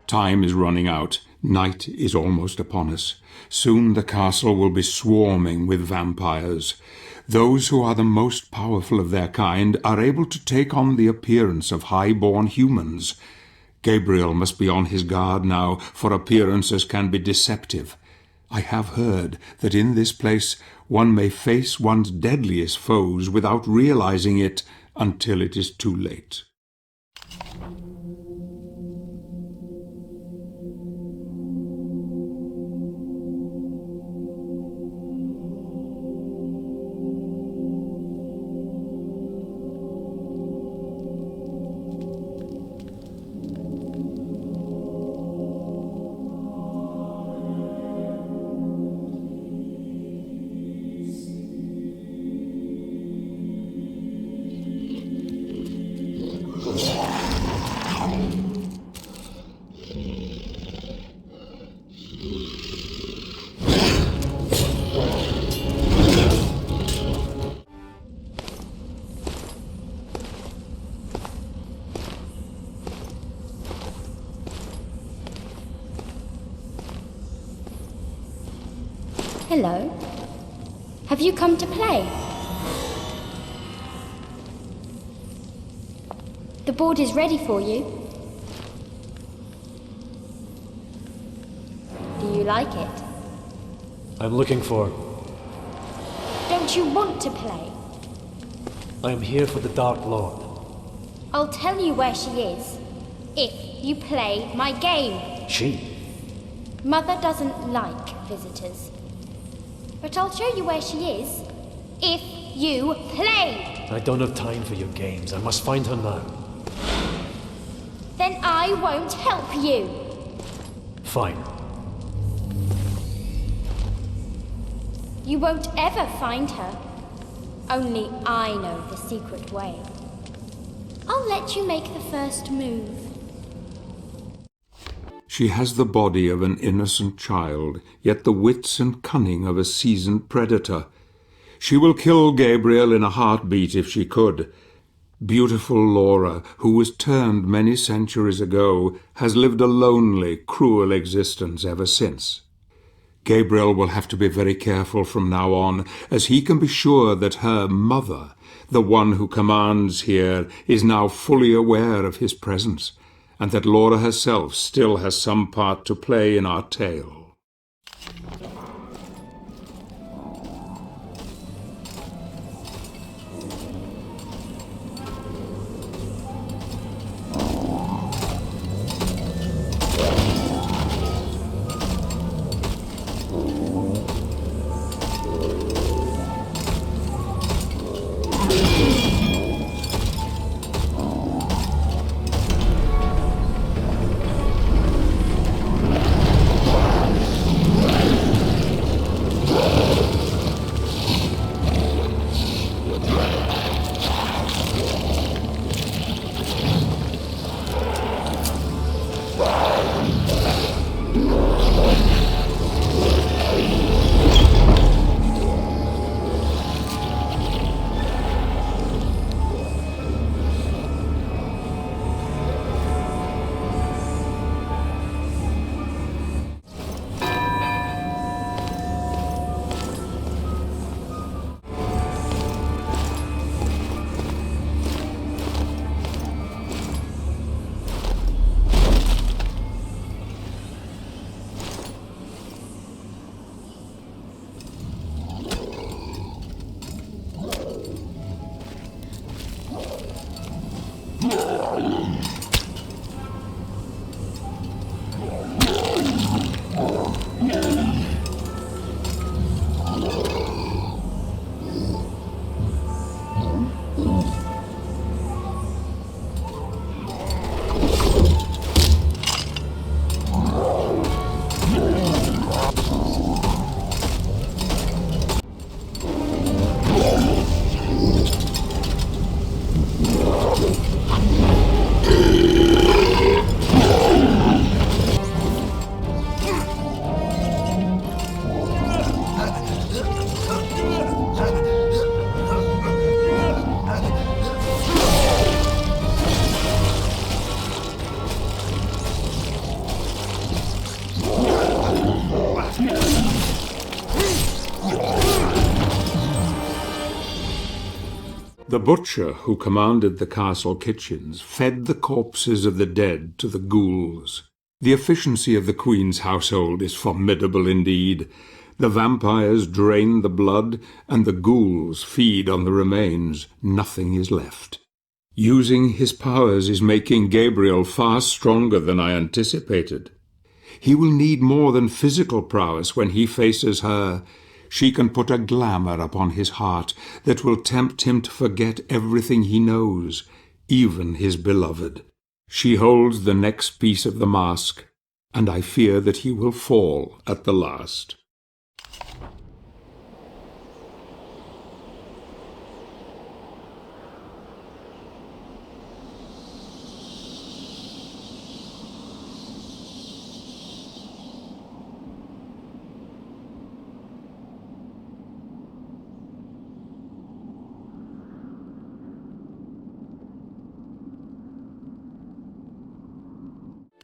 Time is running out. Night is almost upon us. Soon the castle will be swarming with vampires. Those who are the most powerful of their kind are able to take on the appearance of high-born humans. Gabriel must be on his guard now, for appearances can be deceptive. I have heard that in this place one may face one's deadliest foes without realizing it until it is too late. Hello. Have you come to play? The board is ready for you. Do you like it? I'm looking for... Don't you want to play? I am here for the Dark Lord. I'll tell you where she is, if you play my game. She? Mother doesn't like visitors. But I'll show you where she is, if you play. I don't have time for your games. I must find her now. Then I won't help you. Fine. You won't ever find her. Only I know the secret way. I'll let you make the first move. She has the body of an innocent child, yet the wits and cunning of a seasoned predator. She will kill Gabriel in a heartbeat if she could. Beautiful Laura, who was turned many centuries ago, has lived a lonely, cruel existence ever since. Gabriel will have to be very careful from now on, as he can be sure that her mother, the one who commands here, is now fully aware of his presence, and that Laura herself still has some part to play in our tale. The butcher who commanded the castle kitchens fed the corpses of the dead to the ghouls. The efficiency of the Queen's household is formidable indeed. The vampires drain the blood, and the ghouls feed on the remains. Nothing is left. Using his powers is making Gabriel far stronger than I anticipated. He will need more than physical prowess when he faces her. She can put a glamour upon his heart that will tempt him to forget everything he knows, even his beloved. She holds the next piece of the mask, and I fear that he will fall at the last.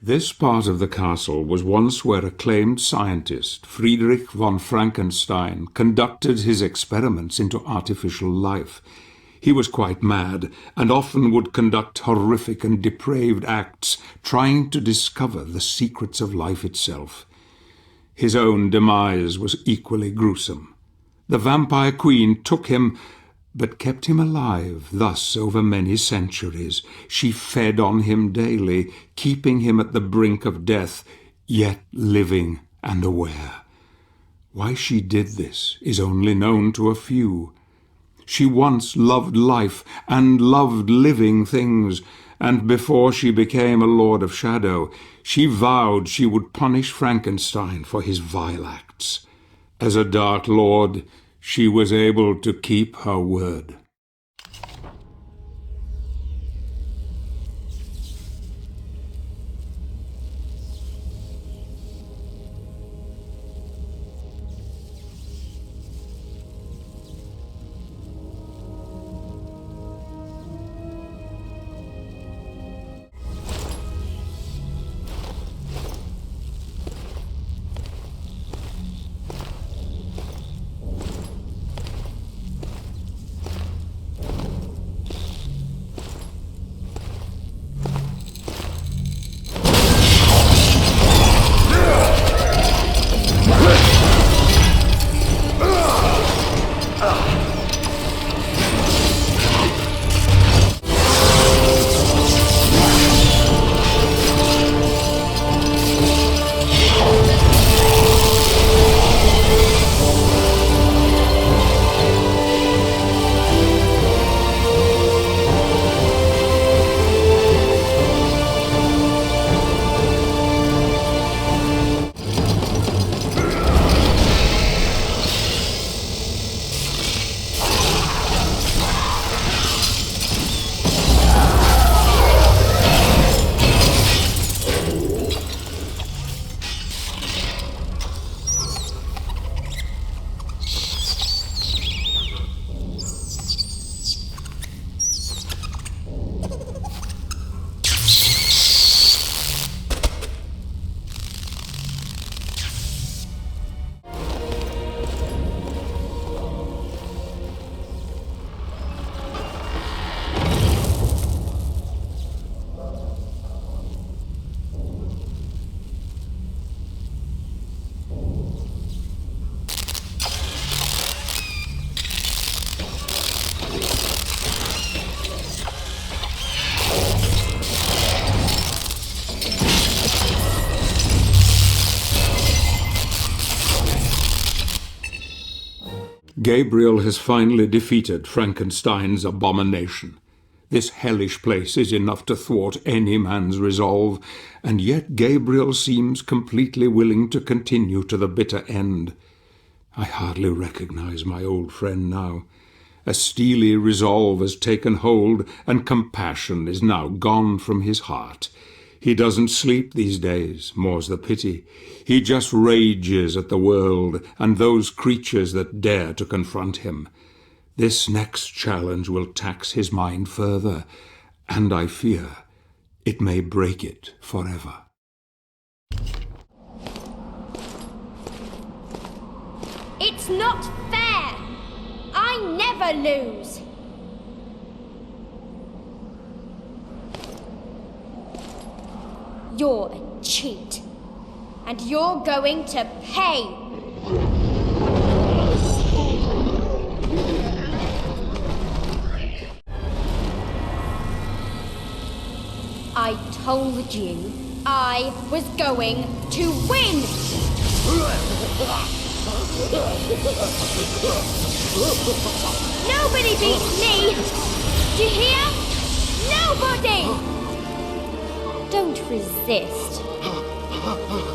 This part of the castle was once where acclaimed scientist Friedrich von Frankenstein conducted his experiments into artificial life. He was quite mad, and often would conduct horrific and depraved acts, trying to discover the secrets of life itself. His own demise was equally gruesome. The vampire queen took him, but kept him alive. Thus, over many centuries, she fed on him daily, keeping him at the brink of death, yet living and aware. Why she did this is only known to a few. She once loved life and loved living things, and before she became a Lord of Shadow, she vowed she would punish Frankenstein for his vile acts. As a Dark Lord, she was able to keep her word. Gabriel has finally defeated Frankenstein's abomination. This hellish place is enough to thwart any man's resolve, and yet Gabriel seems completely willing to continue to the bitter end. I hardly recognize my old friend now. A steely resolve has taken hold, and compassion is now gone from his heart. He doesn't sleep these days, more's the pity. He just rages at the world and those creatures that dare to confront him. This next challenge will tax his mind further, and I fear it may break it forever. It's not fair! I never lose! You're a cheat. And you're going to pay! I told you I was going to win! Nobody beats me! Do you hear? Nobody! Don't resist.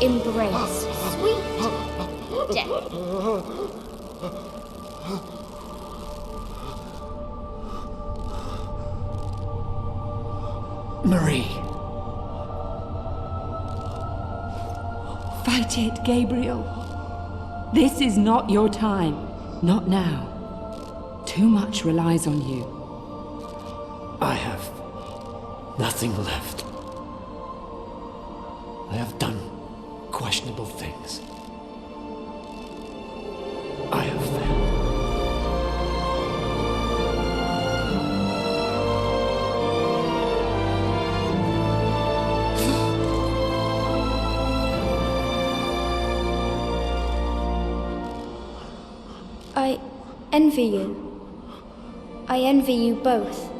Embrace sweet death. Marie. Fight it, Gabriel. This is not your time. Not now. Too much relies on you. I have nothing left. I have done questionable things. I have failed. I envy you. I envy you both.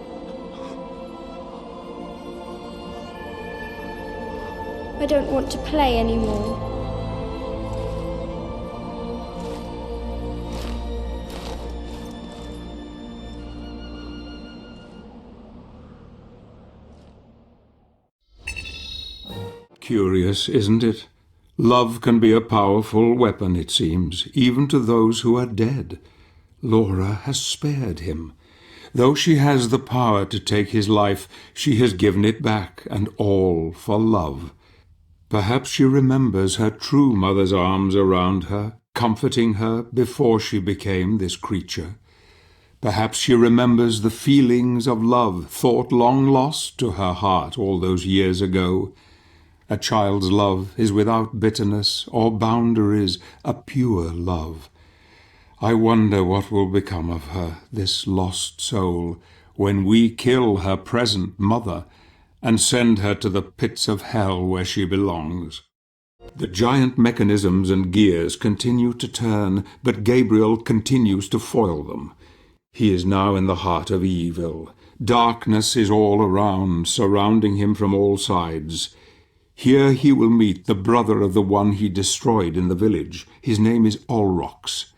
I don't want to play anymore. Curious, isn't it? Love can be a powerful weapon, it seems, even to those who are dead. Laura has spared him. Though she has the power to take his life, she has given it back, and all for love. Perhaps she remembers her true mother's arms around her, comforting her before she became this creature. Perhaps she remembers the feelings of love thought long lost to her heart all those years ago. A child's love is without bitterness or boundaries, a pure love. I wonder what will become of her, this lost soul, when we kill her present mother and send her to the pits of hell where she belongs. The giant mechanisms and gears continue to turn, but Gabriel continues to foil them. He is now in the heart of evil. Darkness is all around, surrounding him from all sides. Here he will meet the brother of the one he destroyed in the village. His name is Olrox.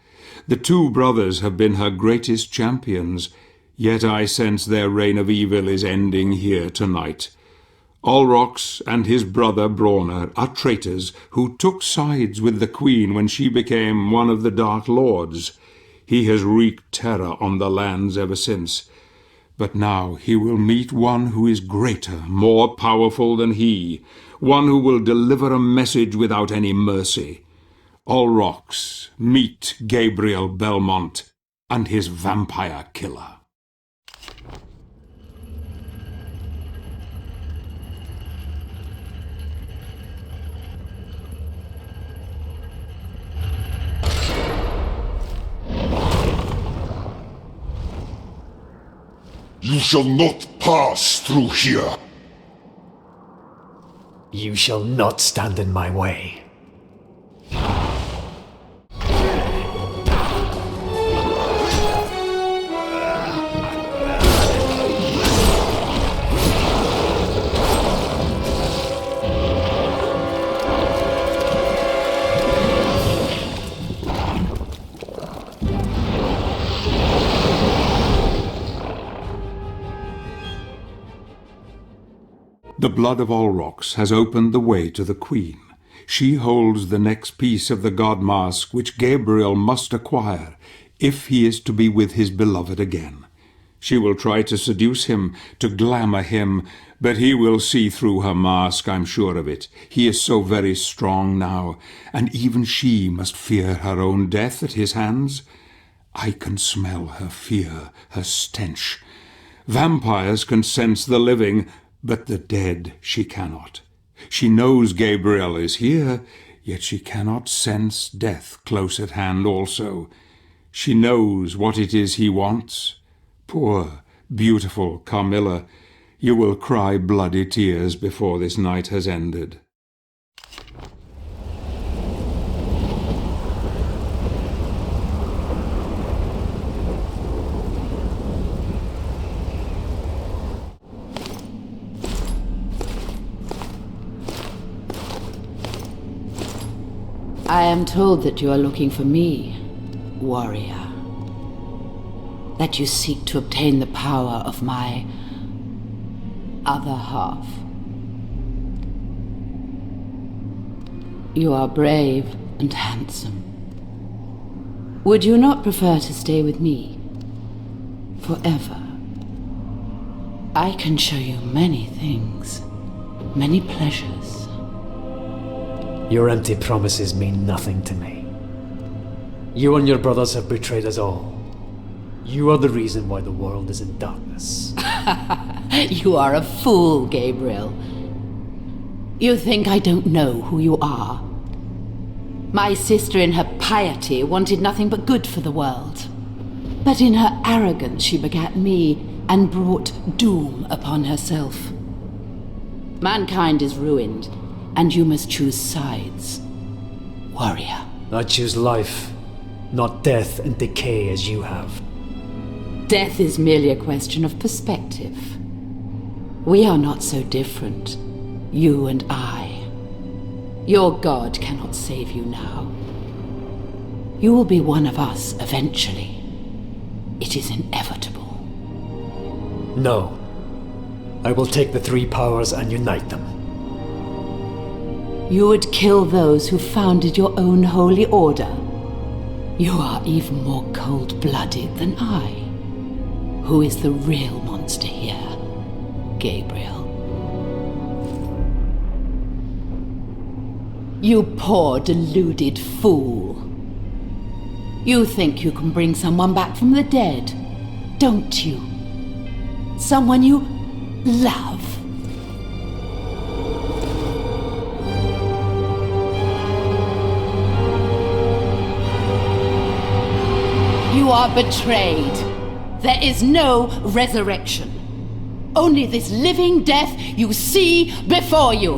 The two brothers have been her greatest champions, yet I sense their reign of evil is ending here tonight. Olrox and his brother Brawner are traitors who took sides with the queen when she became one of the Dark Lords. He has wreaked terror on the lands ever since. But now he will meet one who is greater, more powerful than he, one who will deliver a message without any mercy. Olrox, meet Gabriel Belmont and his vampire killer. You shall not pass through here. You shall not stand in my way. The blood of Olrox has opened the way to the queen. She holds the next piece of the god mask which Gabriel must acquire if he is to be with his beloved again. She will try to seduce him, to glamour him, but he will see through her mask, I'm sure of it. He is so very strong now, and even she must fear her own death at his hands. I can smell her fear, her stench. Vampires can sense the living, but the dead she cannot. She knows Gabriel is here, yet she cannot sense death close at hand also. She knows what it is he wants. Poor, beautiful Carmilla. You will cry bloody tears before this night has ended. I am told that you are looking for me, warrior. That you seek to obtain the power of my other half. You are brave and handsome. Would you not prefer to stay with me forever? I can show you many things, many pleasures. Your empty promises mean nothing to me. You and your brothers have betrayed us all. You are the reason why the world is in darkness. You are a fool, Gabriel. You think I don't know who you are. My sister in her piety wanted nothing but good for the world. But in her arrogance she begat me and brought doom upon herself. Mankind is ruined, and you must choose sides, warrior. I choose life, not death and decay as you have. Death is merely a question of perspective. We are not so different, you and I. Your god cannot save you now. You will be one of us eventually. It is inevitable. No. I will take the three powers and unite them. You would kill those who founded your own holy order. You are even more cold-blooded than I. Who is the real monster here, Gabriel? You poor, deluded fool. You think you can bring someone back from the dead, don't you? Someone you love. You are betrayed. There is no resurrection. Only this living death you see before you.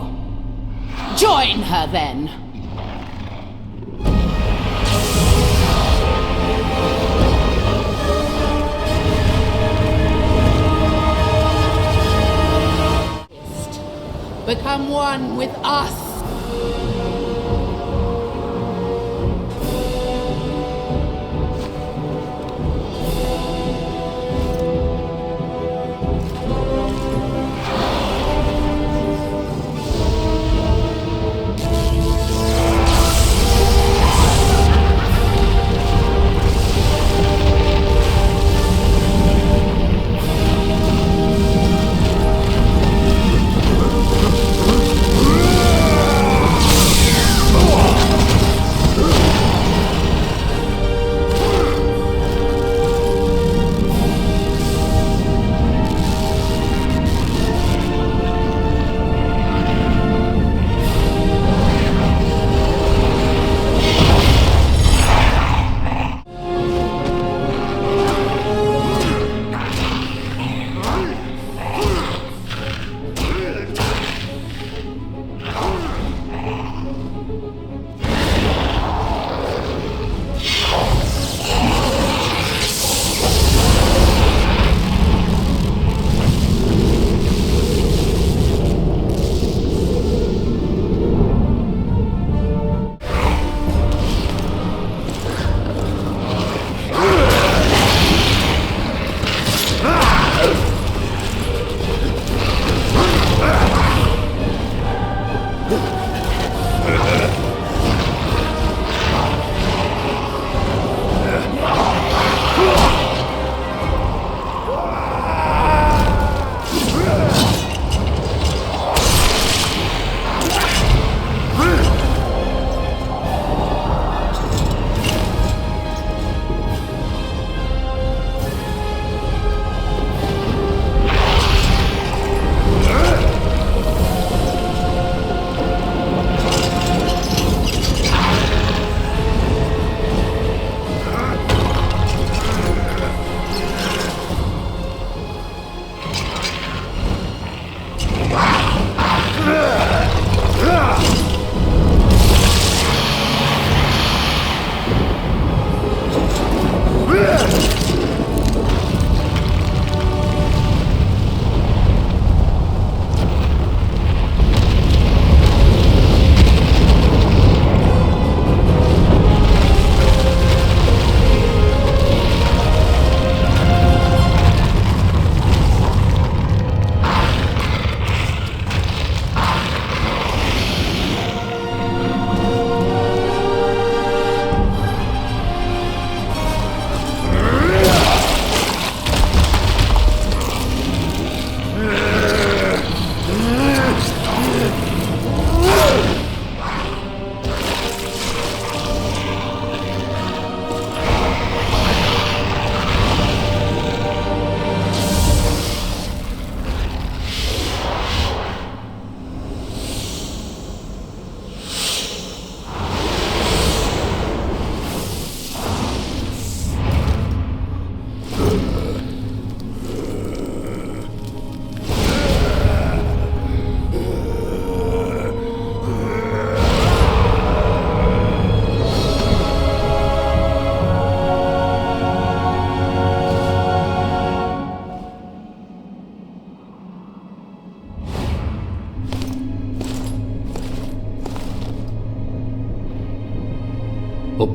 Join her then. Become one with us.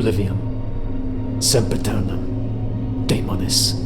oblivion. Sempiternam. Daemonis.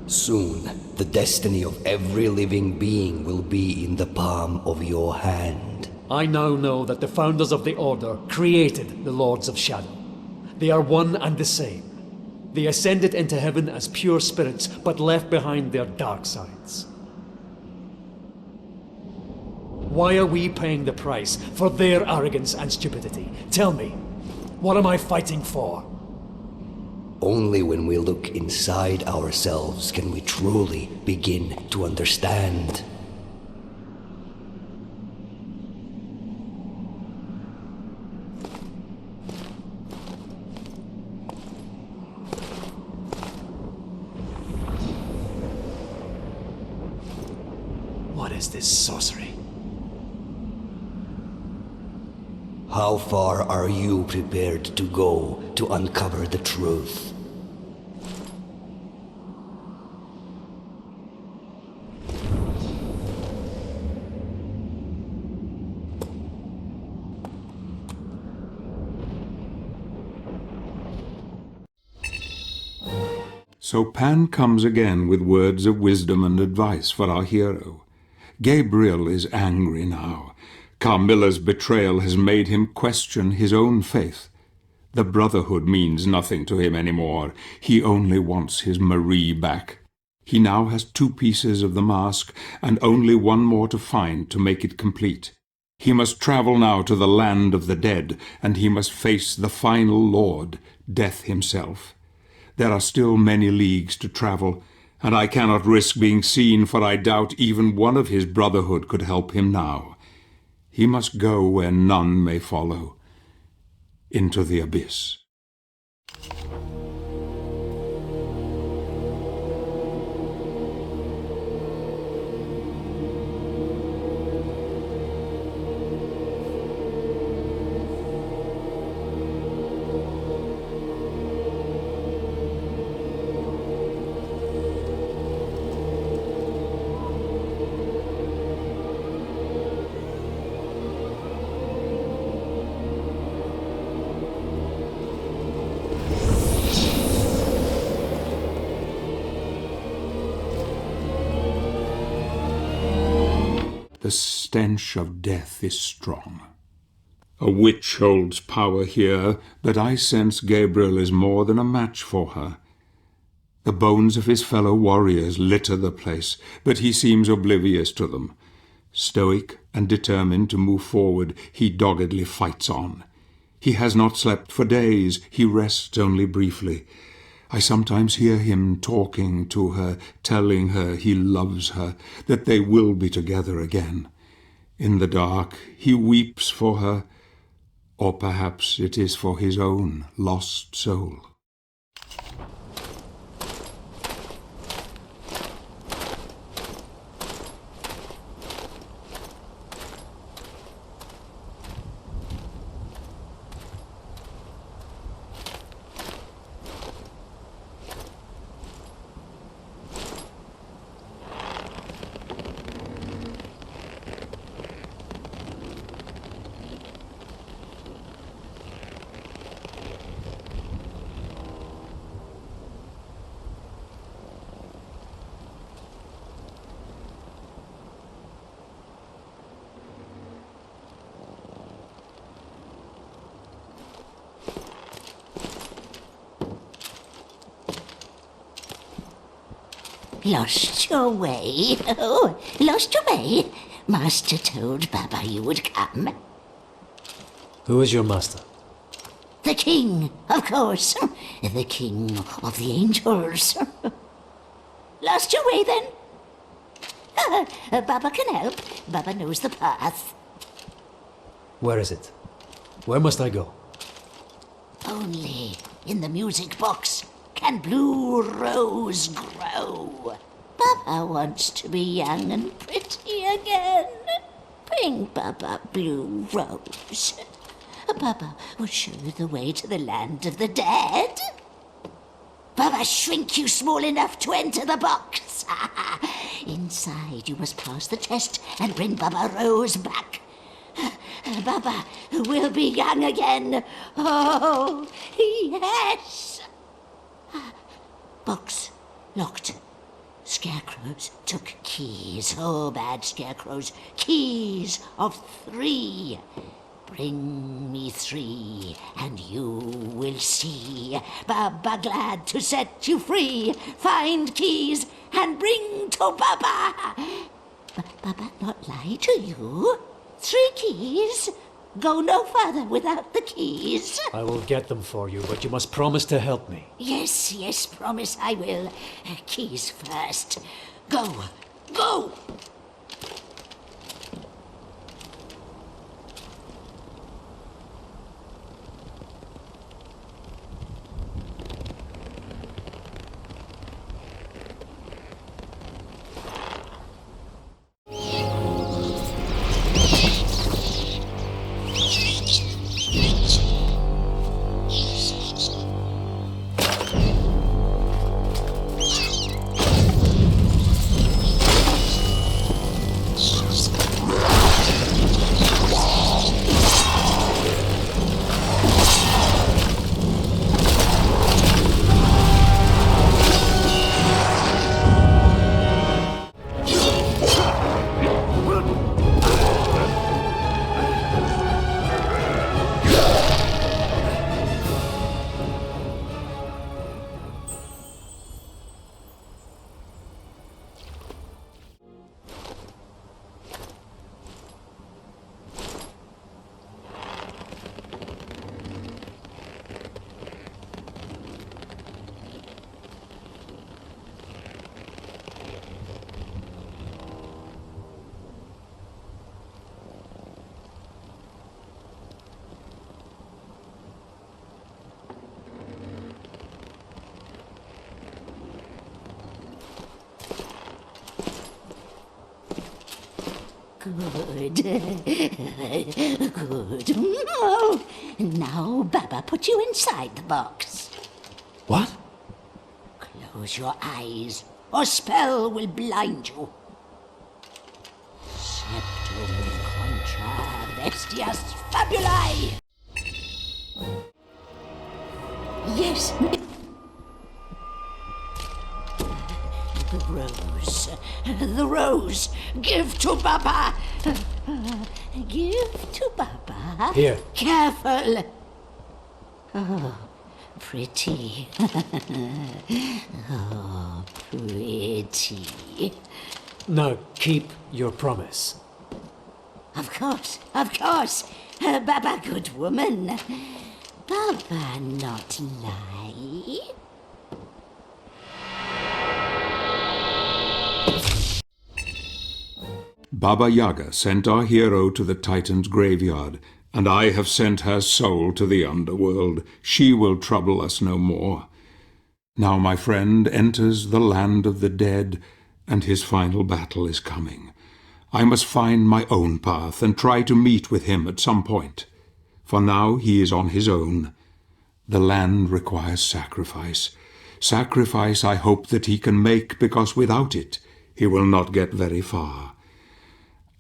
Soon, the destiny of every living being will be in the palm of your hand. I now know that the founders of the Order created the Lords of Shadow. They are one and the same. They ascended into heaven as pure spirits, but left behind their dark sides. Why are we paying the price for their arrogance and stupidity? Tell me, what am I fighting for? Only when we look inside ourselves can we truly begin to understand. What is this sorcery? How far are you prepared to go to uncover the truth? So Pan comes again with words of wisdom and advice for our hero. Gabriel is angry now. Carmilla's betrayal has made him question his own faith. The Brotherhood means nothing to him anymore. He only wants his Marie back. He now has 2 pieces of the mask, and only one more to find to make it complete. He must travel now to the land of the dead, and he must face the final Lord, Death himself. There are still many leagues to travel, and I cannot risk being seen, for I doubt even one of his Brotherhood could help him now. He must go where none may follow, into the abyss. The stench of death is strong. A witch holds power here, but I sense Gabriel is more than a match for her. The bones of his fellow warriors litter the place, but he seems oblivious to them. Stoic and determined to move forward, he doggedly fights on. He has not slept for days, he rests only briefly. I sometimes hear him talking to her, telling her he loves her, that they will be together again. In the dark, he weeps for her, or perhaps it is for his own lost soul. Lost your way? Oh, lost your way? Master told Baba you would come. Who is your master? The king, of course. The king of the angels. Lost your way, then? Baba can help. Baba knows the path. Where is it? Where must I go? Only in the music box can Blue Rose grow. Baba wants to be young and pretty again. Bring Baba Blue Rose. Baba will show you the way to the land of the dead. Baba shrink you small enough to enter the box. Inside you must pass the test and bring Baba Rose back. Baba will be young again. Oh, yes. Box locked. Scarecrows took keys. Oh, bad scarecrows. Keys of 3. Bring me 3, and you will see. Baba glad to set you free. Find keys and bring to Baba. Baba not lie to you. 3 keys. Go no further without the keys. I will get them for you, but you must promise to help me. Yes, yes, promise I will. Keys first. Go, go! Good. Good. Oh, now Baba put you inside the box. What? Close your eyes, or spell will blind you. Septum contra bestias fabulae. Yes. The rose. The rose. Give to Baba. Give to Baba. Here. Careful. Oh, pretty. Oh, pretty. Now keep your promise. Of course, of course. Baba good woman. Baba not lie. Baba Yaga sent our hero to the Titan's graveyard, and I have sent her soul to the underworld. She will trouble us no more. Now my friend enters the land of the dead, and his final battle is coming. I must find my own path and try to meet with him at some point. For now he is on his own. The land requires sacrifice. Sacrifice I hope that he can make, because without it he will not get very far.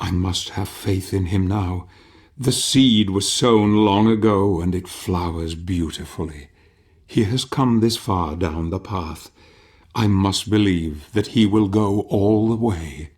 I must have faith in him now. The seed was sown long ago, and it flowers beautifully. He has come this far down the path. I must believe that he will go all the way.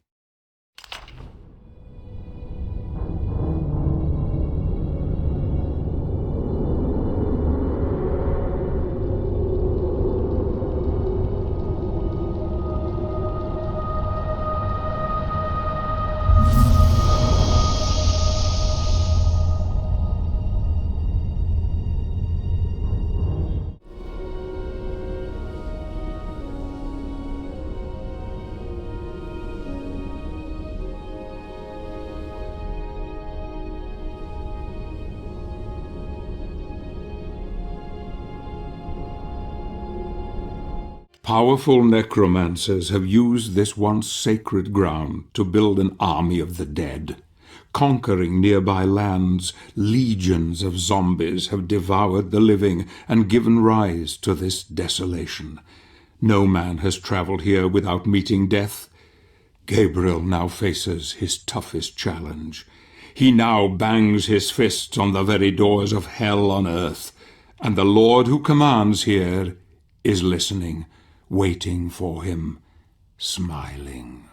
Powerful necromancers have used this once sacred ground to build an army of the dead. Conquering nearby lands, legions of zombies have devoured the living and given rise to this desolation. No man has traveled here without meeting death. Gabriel now faces his toughest challenge. He now bangs his fists on the very doors of hell on earth, and the Lord who commands here is listening, waiting for him, smiling.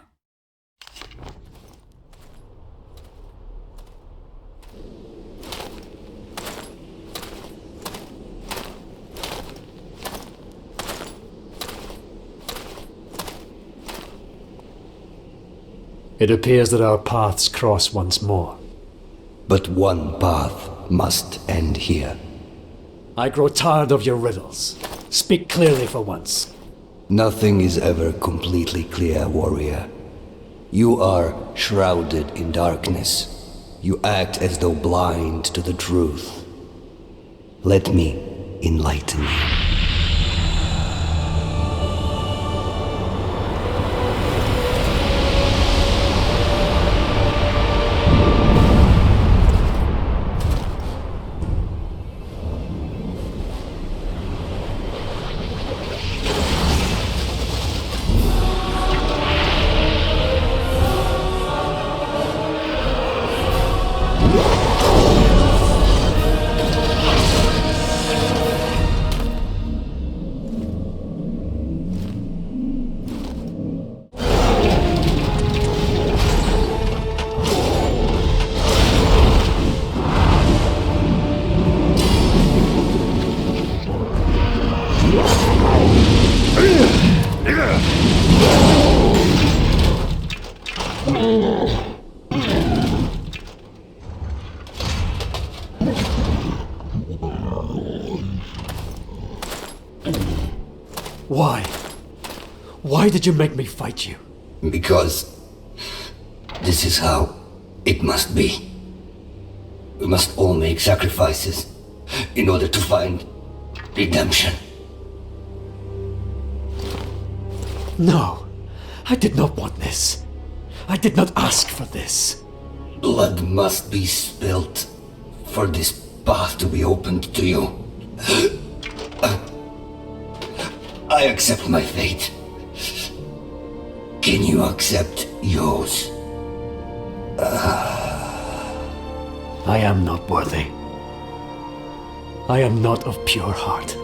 It appears that our paths cross once more. But one path must end here. I grow tired of your riddles. Speak clearly for once. Nothing is ever completely clear, warrior. You are shrouded in darkness. You act as though blind to the truth. Let me enlighten you. Why? Why did you make me fight you? Because this is how it must be. We must all make sacrifices in order to find redemption. No, I did not want this. I did not ask for this. Blood must be spilt for this path to be opened to you. I accept my fate. Can you accept yours? I am not worthy. I am not of pure heart.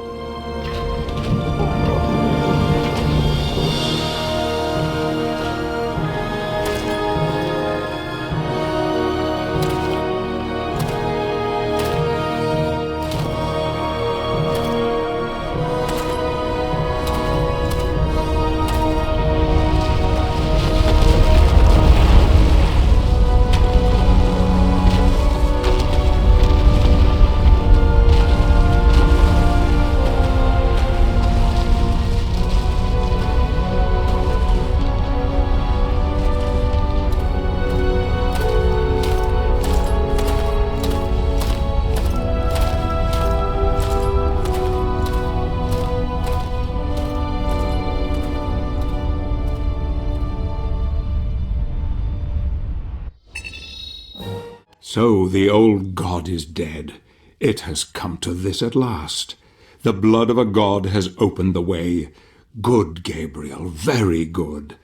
So the old god is dead. It has come to this at last. The blood of a god has opened the way. Good, Gabriel, very good.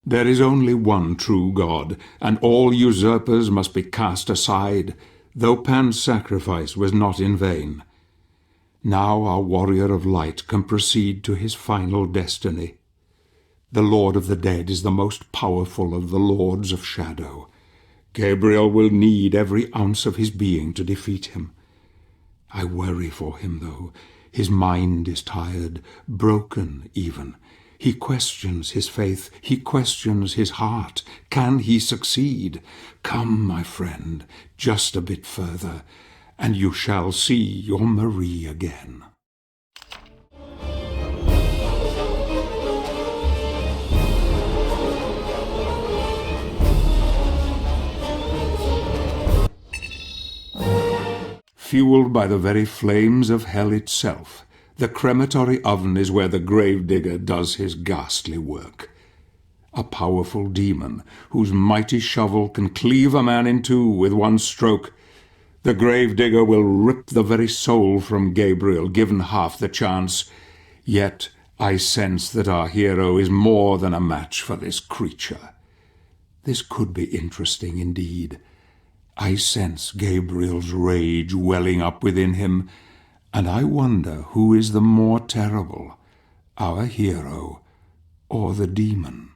There is only one true God, and all usurpers must be cast aside, though Pan's sacrifice was not in vain. Now our warrior of light can proceed to his final destiny. The Lord of the Dead is the most powerful of the Lords of Shadow. Gabriel will need every ounce of his being to defeat him. I worry for him, though. His mind is tired, broken even. He questions his faith. He questions his heart. Can he succeed? Come, my friend, just a bit further, and you shall see your Marie again. Fueled by the very flames of hell itself, The crematory oven is where the gravedigger does his ghastly work. A powerful demon, whose mighty shovel can cleave a man in two with one stroke. The gravedigger will rip the very soul from Gabriel, given half the chance. Yet I sense that our hero is more than a match for this creature. This could be interesting indeed. I sense Gabriel's rage welling up within him, and I wonder who is the more terrible, our hero or the demon.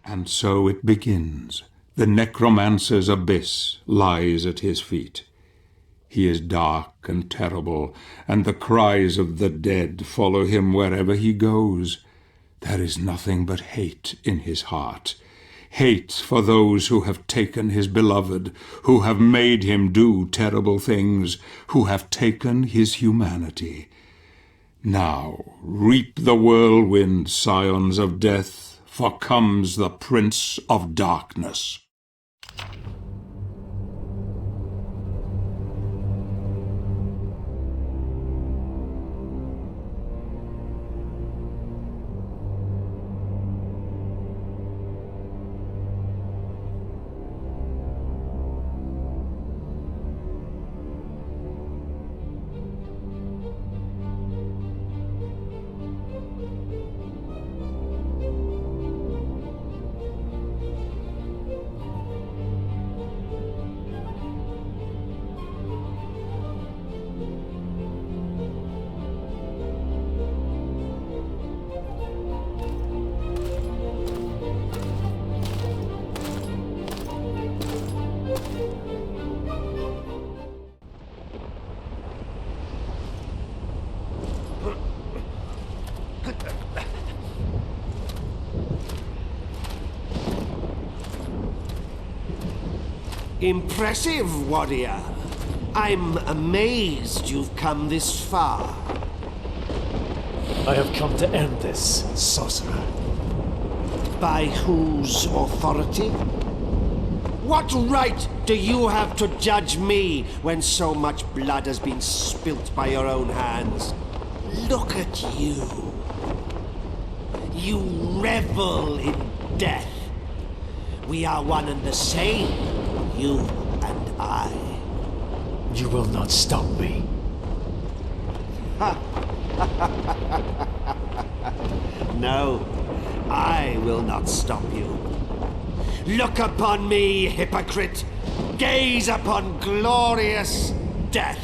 And so it begins. The necromancer's abyss lies at his feet. He is dark and terrible, and the cries of the dead follow him wherever he goes. There is nothing but hate in his heart. Hate for those who have taken his beloved, who have made him do terrible things, who have taken his humanity. Now reap the whirlwind, scions of death, for comes the Prince of Darkness. Impressive, warrior. I'm amazed you've come this far. I have come to end this, sorcerer. By whose authority? What right do you have to judge me when so much blood has been spilt by your own hands? Look at you. You revel in death. We are one and the same, you and I. You will not stop me. No, I will not stop you. Look upon me, hypocrite! Gaze upon glorious death!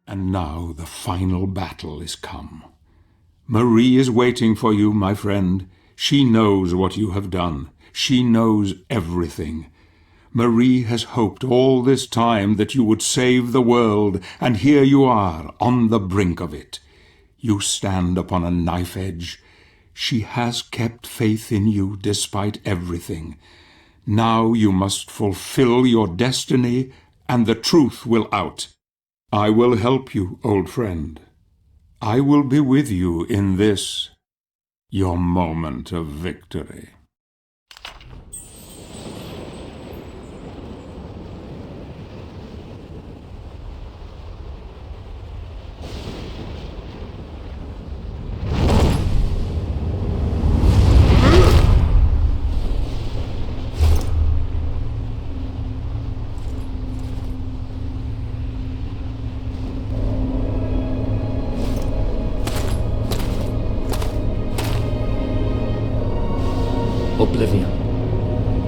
And now the final battle is come. Marie is waiting for you, my friend. She knows what you have done. She knows everything. Marie has hoped all this time that you would save the world, and here you are, on the brink of it. You stand upon a knife edge. She has kept faith in you despite everything. Now you must fulfill your destiny, and the truth will out. I will help you, old friend. I will be with you in this, your moment of victory.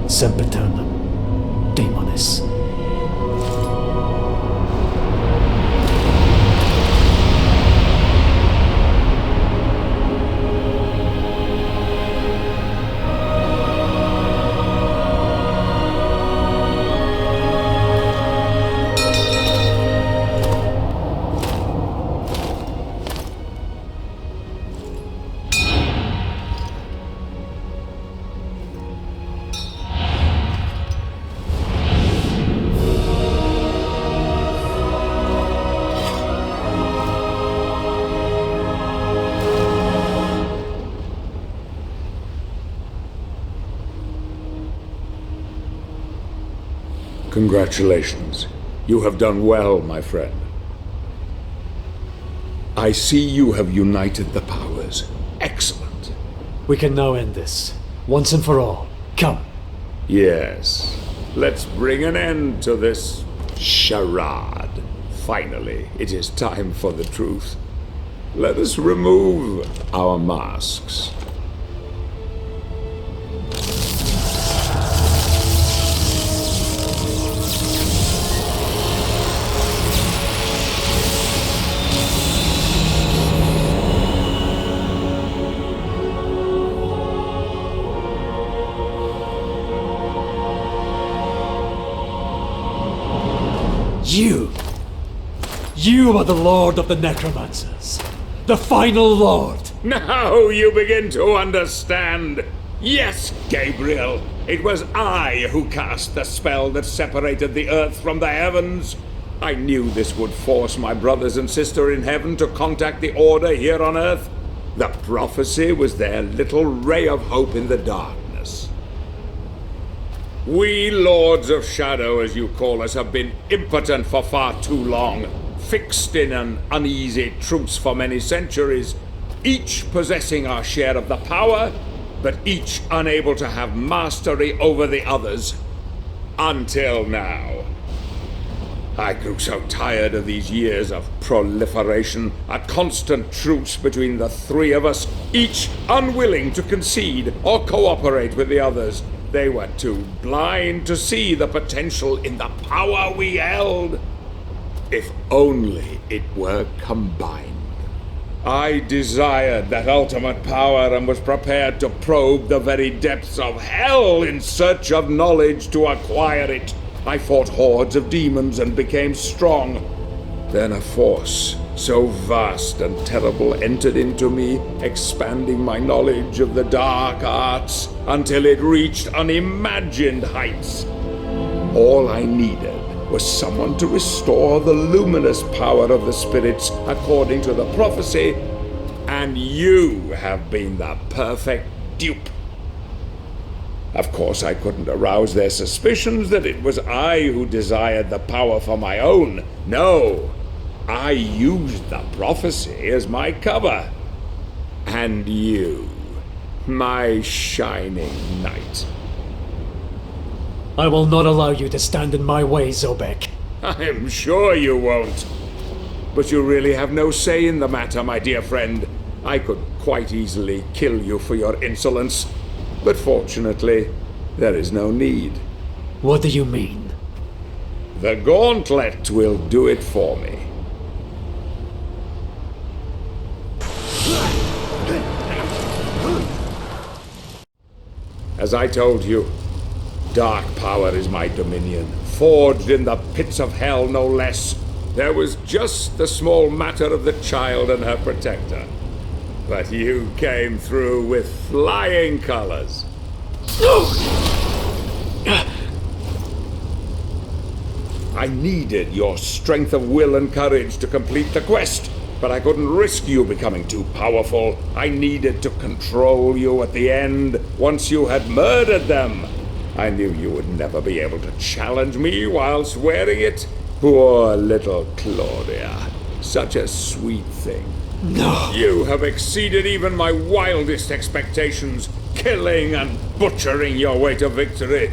Sempiternum. Demonis. Congratulations. You have done well, my friend. I see you have united the powers. Excellent. We can now end this. Once and for all. Come. Yes. Let's bring an end to this charade. Finally, it is time for the truth. Let us remove our masks. You are the Lord of the Necromancers. The final Lord. Now you begin to understand. Yes, Gabriel. It was I who cast the spell that separated the earth from the heavens. I knew this would force my brothers and sister in heaven to contact the Order here on earth. The prophecy was their little ray of hope in the darkness. We Lords of Shadow, as you call us, have been impotent for far too long, fixed in an uneasy truce for many centuries, each possessing our share of the power, but each unable to have mastery over the others. Until now. I grew so tired of these years of proliferation, a constant truce between the three of us, each unwilling to concede or cooperate with the others. They were too blind to see the potential in the power we held. If only it were combined. I desired that ultimate power and was prepared to probe the very depths of hell in search of knowledge to acquire it. I fought hordes of demons and became strong. Then a force so vast and terrible entered into me, expanding my knowledge of the dark arts until it reached unimagined heights. All I needed was someone to restore the luminous power of the spirits according to the prophecy, and you have been the perfect dupe. Of course, I couldn't arouse their suspicions that it was I who desired the power for my own. No, I used the prophecy as my cover. And you, my shining knight. I will not allow you to stand in my way, Zobek. I'm sure you won't. But you really have no say in the matter, my dear friend. I could quite easily kill you for your insolence. But fortunately, there is no need. What do you mean? The gauntlet will do it for me. As I told you, dark power is my dominion, forged in the pits of hell no less. There was just the small matter of the child and her protector. But you came through with flying colors. I needed your strength of will and courage to complete the quest, but I couldn't risk you becoming too powerful. I needed to control you at the end, once you had murdered them. I knew you would never be able to challenge me whilst wearing it. Poor little Claudia. Such a sweet thing. No. You have exceeded even my wildest expectations, killing and butchering your way to victory.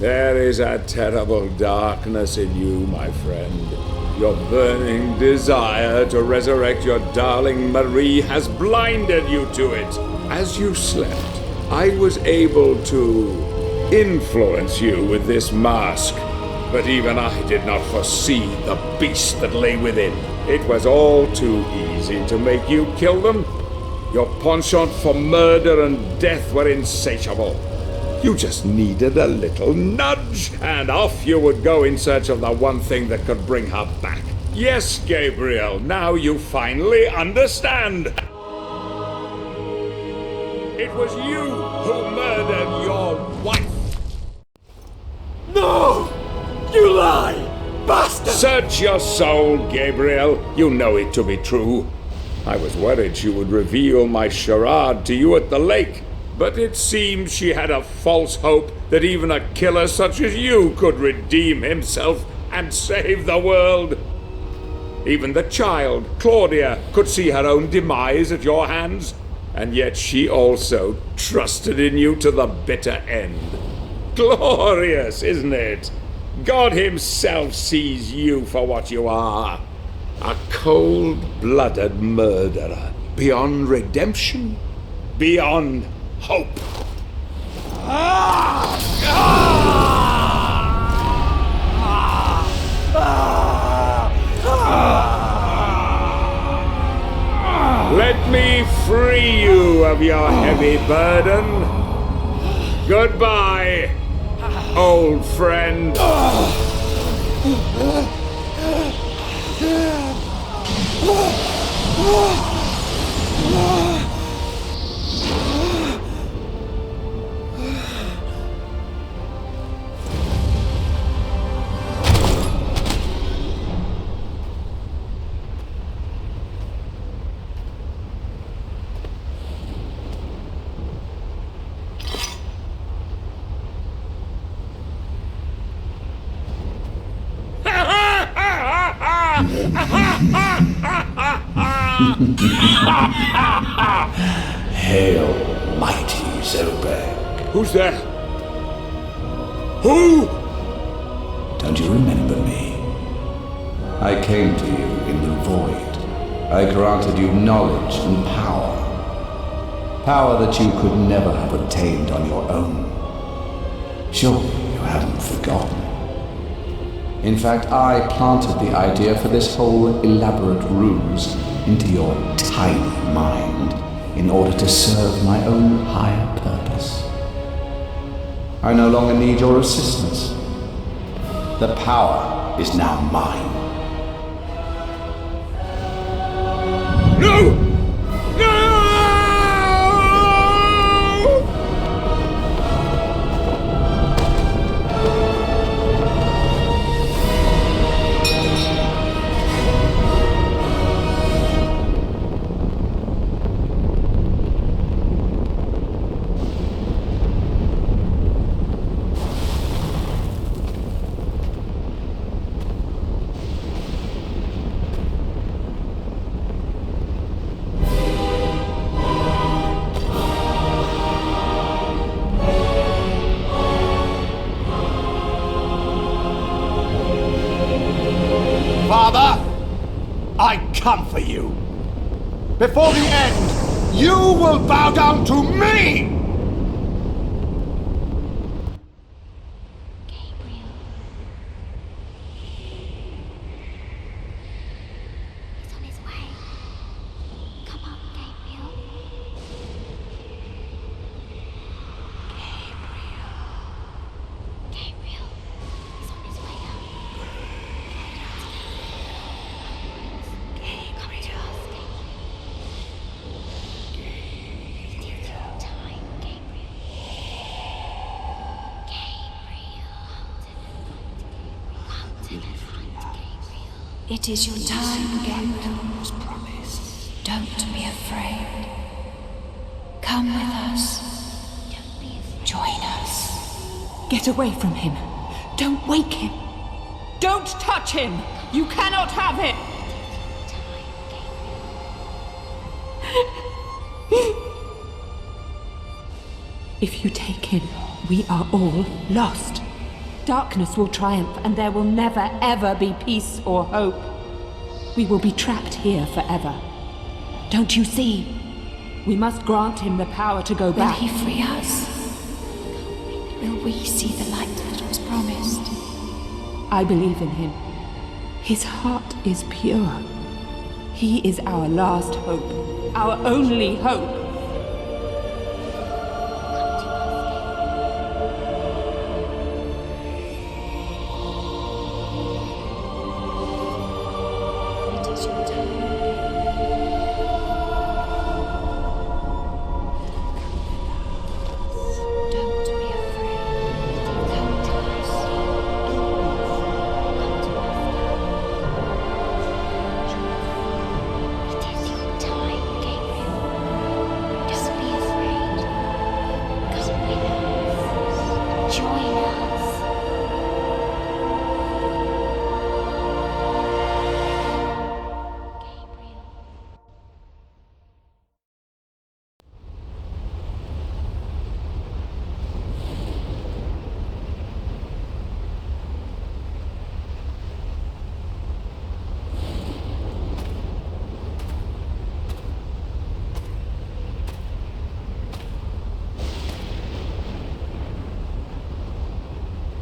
There is a terrible darkness in you, my friend. Your burning desire to resurrect your darling Marie has blinded you to it. As you slept, I was able to influence you with this mask. But even I did not foresee the beast that lay within. It was all too easy to make you kill them. Your penchant for murder and death were insatiable. You just needed a little nudge, and off you would go in search of the one thing that could bring her back. Yes, Gabriel, now you finally understand. It was you who murdered your wife. No! You lie! Bastard! Search your soul, Gabriel. You know it to be true. I was worried she would reveal my charade to you at the lake, but it seems she had a false hope that even a killer such as you could redeem himself and save the world. Even the child, Claudia, could see her own demise at your hands, and yet she also trusted in you to the bitter end. Glorious, isn't it? God himself sees you for what you are. A cold-blooded murderer. Beyond redemption. Beyond hope. Let me free you of your heavy burden. Goodbye, old friend. Hail, mighty Zobek. Who's there? Who? Don't you remember me? I came to you in the void. I granted you knowledge and power. Power that you could never have obtained on your own. Surely you haven't forgotten. In fact, I planted the idea for this whole elaborate ruse into your tiny mind in order to serve my own higher purpose. I no longer need your assistance. The power is now mine. No! No! Father, I come for you. Before the end, you will bow down to me! Gabriel. He's on his way. Come on, Gabriel. Gabriel. He's on his way out. Come to us, It is your time, Gabriel. Don't be afraid. Come with us. Join us. Get away from him. Don't wake him. Don't touch him. You cannot have it. If you take him, we are all lost. Darkness will triumph, and there will never, ever be peace or hope. We will be trapped here forever. Don't you see? We must grant him the power to go back. Will he free us? Will we see the light that was promised? I believe in him. His heart is pure. He is our last hope, our only hope.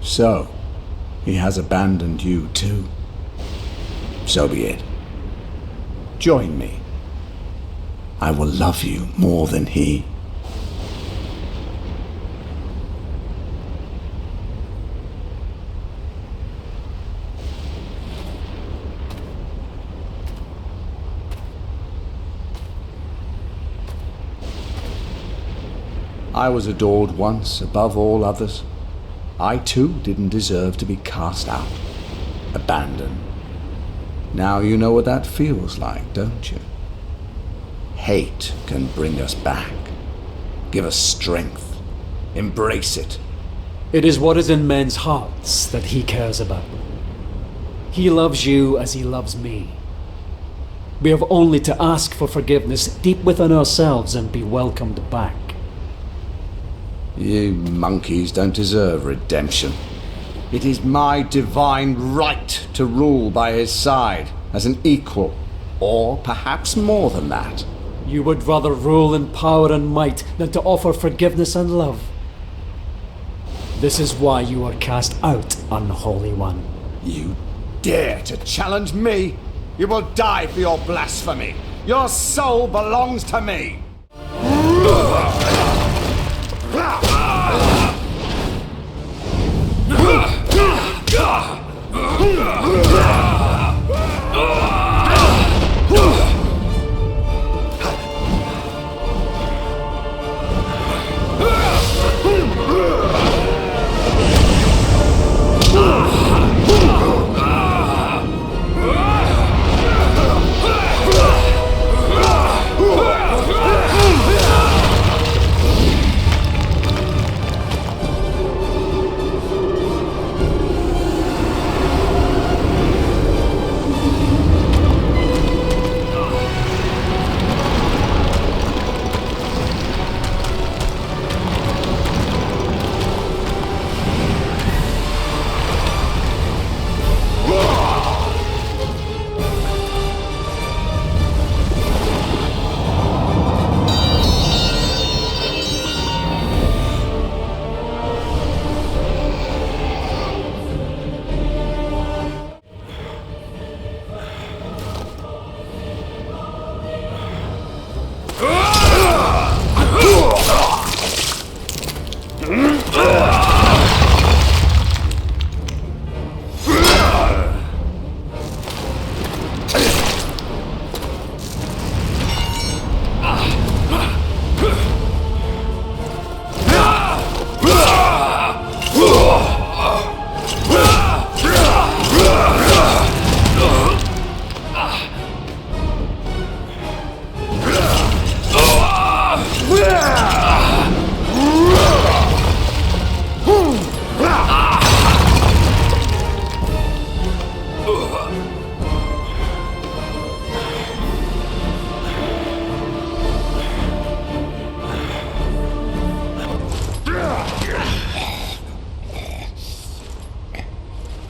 So, he has abandoned you too. So be it. Join me. I will love you more than he. I was adored once above all others. I too didn't deserve to be cast out, abandoned. Now you know what that feels like, don't you? Hate can bring us back, give us strength, embrace it. It is what is in men's hearts that he cares about. He loves you as he loves me. We have only to ask for forgiveness deep within ourselves and be welcomed back. You monkeys don't deserve redemption. It is my divine right to rule by his side as an equal, or perhaps more than that. You would rather rule in power and might than to offer forgiveness and love. This is why you are cast out, unholy one. You dare to challenge me? You will die for your blasphemy. Your soul belongs to me.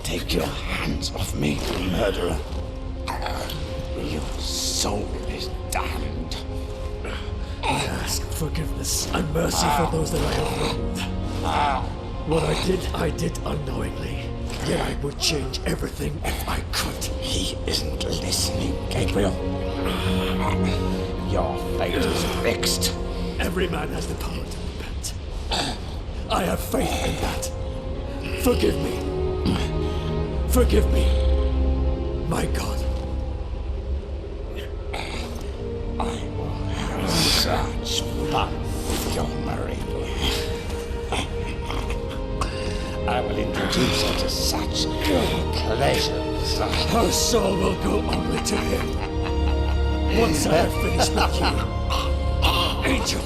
Take your hands off me, murderer. Your soul is damned. I ask forgiveness and mercy for those that I have wronged. What I did unknowingly. Yet I would change everything if I could. He isn't listening, Gabriel. Your fate is fixed. Every man has the power to repent. I have faith in that. Forgive me. Forgive me, my God. I will have such fun with your Marie. I will introduce her to such pleasures. Her soul will go only to him. Once I have finished with you, Angel.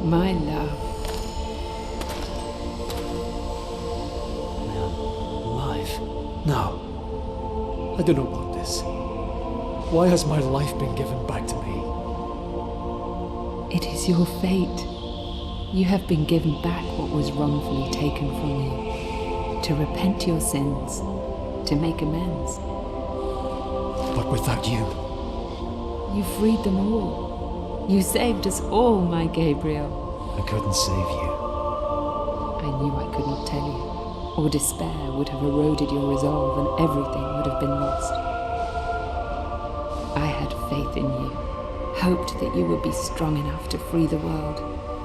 My love. Life? No. I do not want this. Why has my life been given back to me? It is your fate. You have been given back what was wrongfully taken from you. To repent your sins. To make amends. But without you... You freed them all. You saved us all, my Gabriel. I couldn't save you. I knew I could not tell you, or despair would have eroded your resolve and everything would have been lost. I had faith in you, hoped that you would be strong enough to free the world,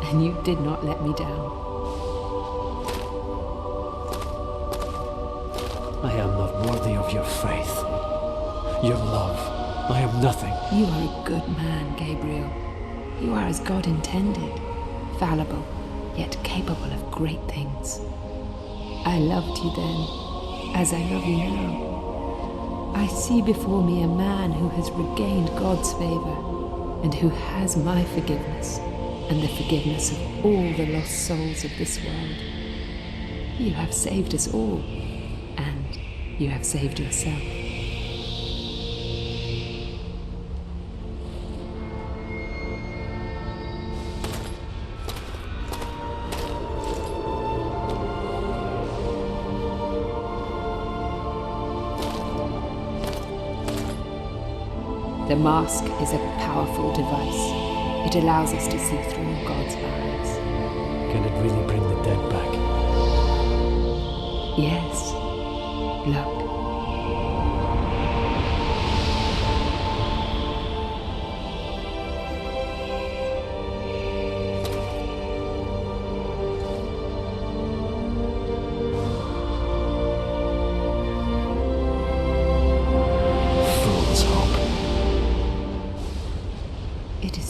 and you did not let me down. I am not worthy of your faith, your love. I am nothing. You are a good man, Gabriel. You are as God intended. Fallible, yet capable of great things. I loved you then, as I love you now. I see before me a man who has regained God's favor, and who has my forgiveness, and the forgiveness of all the lost souls of this world. You have saved us all, and you have saved yourself. The mask is a powerful device. It allows us to see through God's eyes. Can it really bring the dead back? Yes. Look.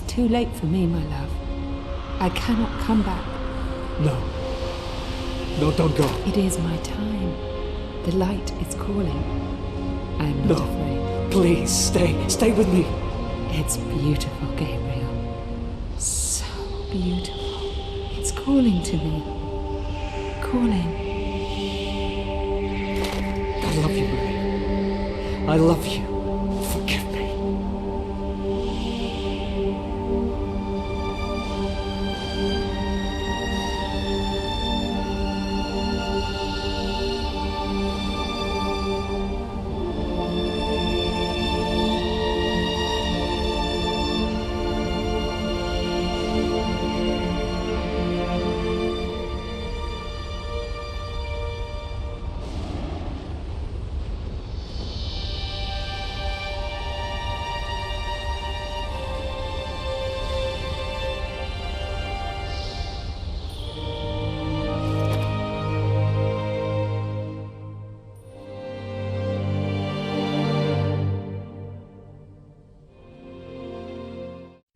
Too late for me, my love. I cannot come back. No. No, don't go. It is my time. The light is calling. I am not afraid. Please, stay. Stay with me. It's beautiful, Gabriel. So beautiful. It's calling to me. Calling. I love you, Marie. I love you. Forgive me.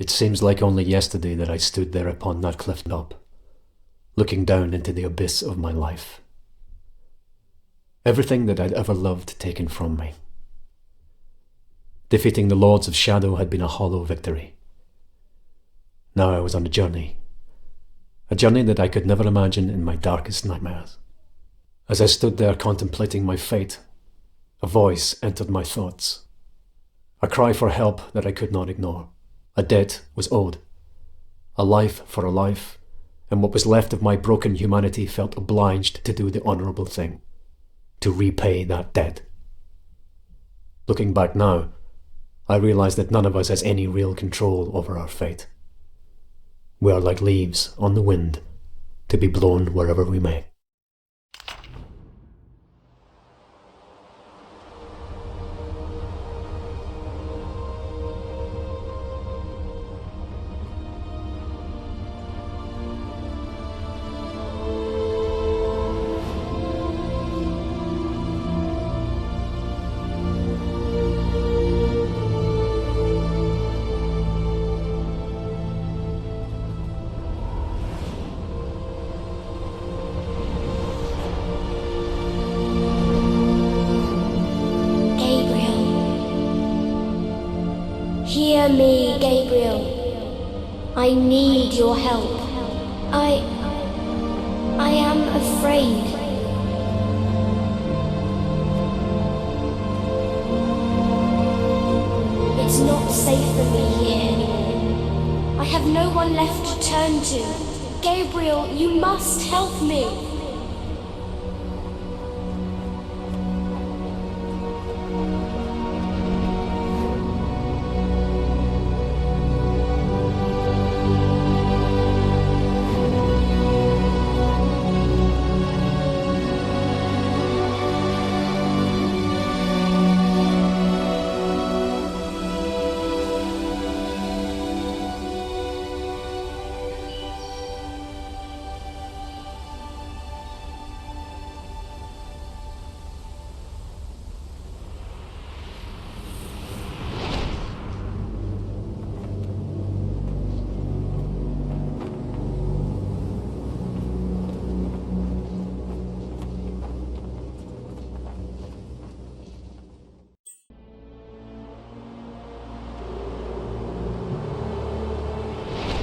It seems like only yesterday that I stood there upon that cliff top, looking down into the abyss of my life. Everything that I'd ever loved taken from me. Defeating the Lords of Shadow had been a hollow victory. Now I was on a journey that I could never imagine in my darkest nightmares. As I stood there contemplating my fate, a voice entered my thoughts. A cry for help that I could not ignore. A debt was owed. A life for a life, and what was left of my broken humanity felt obliged to do the honourable thing, to repay that debt. Looking back now, I realise that none of us has any real control over our fate. We are like leaves on the wind, to be blown wherever we may. Hear me, Gabriel. I need your help. I am afraid. It's not safe for me here anymore. I have no one left to turn to. Gabriel, you must help me.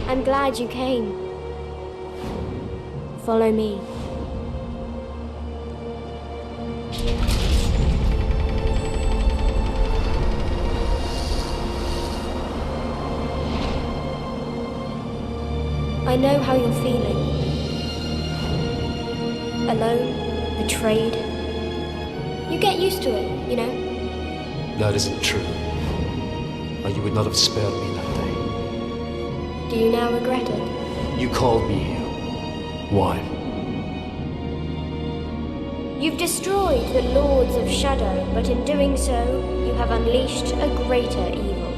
I'm glad you came. Follow me. I know how you're feeling. Alone, betrayed. You get used to it, you know? That isn't true. Or you would not have spared me that day. Do you now regret it? You called me here. Why? You've destroyed the Lords of Shadow, but in doing so, you have unleashed a greater evil.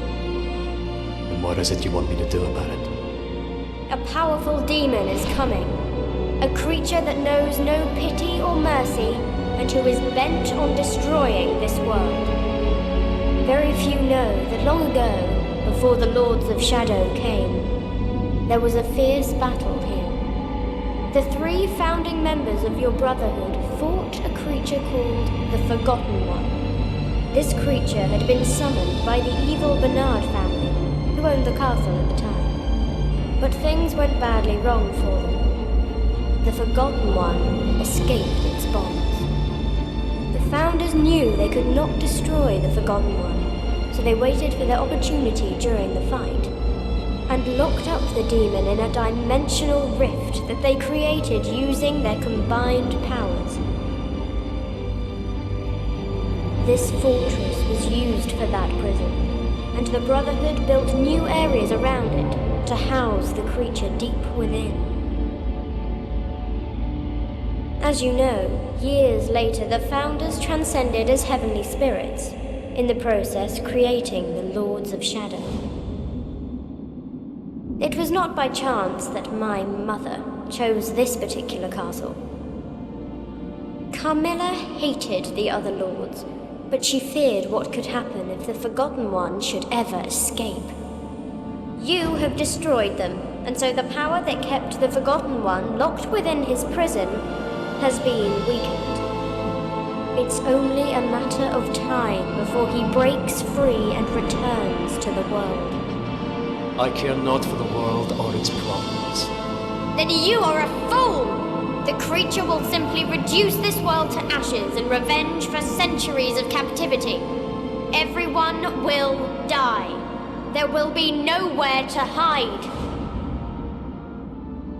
And what is it you want me to do about it? A powerful demon is coming. A creature that knows no pity or mercy, and who is bent on destroying this world. Very few know that long ago, before the Lords of Shadow came, there was a fierce battle here. The 3 founding members of your brotherhood fought a creature called the Forgotten One. This creature had been summoned by the evil Bernard family, who owned the castle at the time. But things went badly wrong for them. The Forgotten One escaped its bonds. The founders knew they could not destroy the Forgotten One, so they waited for their opportunity during the fight, and locked up the demon in a dimensional rift that they created using their combined powers. This fortress was used for that prison, and the Brotherhood built new areas around it to house the creature deep within. As you know, years later the Founders transcended as heavenly spirits, in the process creating the Lords of Shadow. It was not by chance that my mother chose this particular castle. Carmilla hated the other lords, but she feared what could happen if the Forgotten One should ever escape. You have destroyed them, and so the power that kept the Forgotten One locked within his prison has been weakened. It's only a matter of time before he breaks free and returns to the world. I care not for the world or its problems. Then you are a fool! The creature will simply reduce this world to ashes in revenge for centuries of captivity. Everyone will die. There will be nowhere to hide.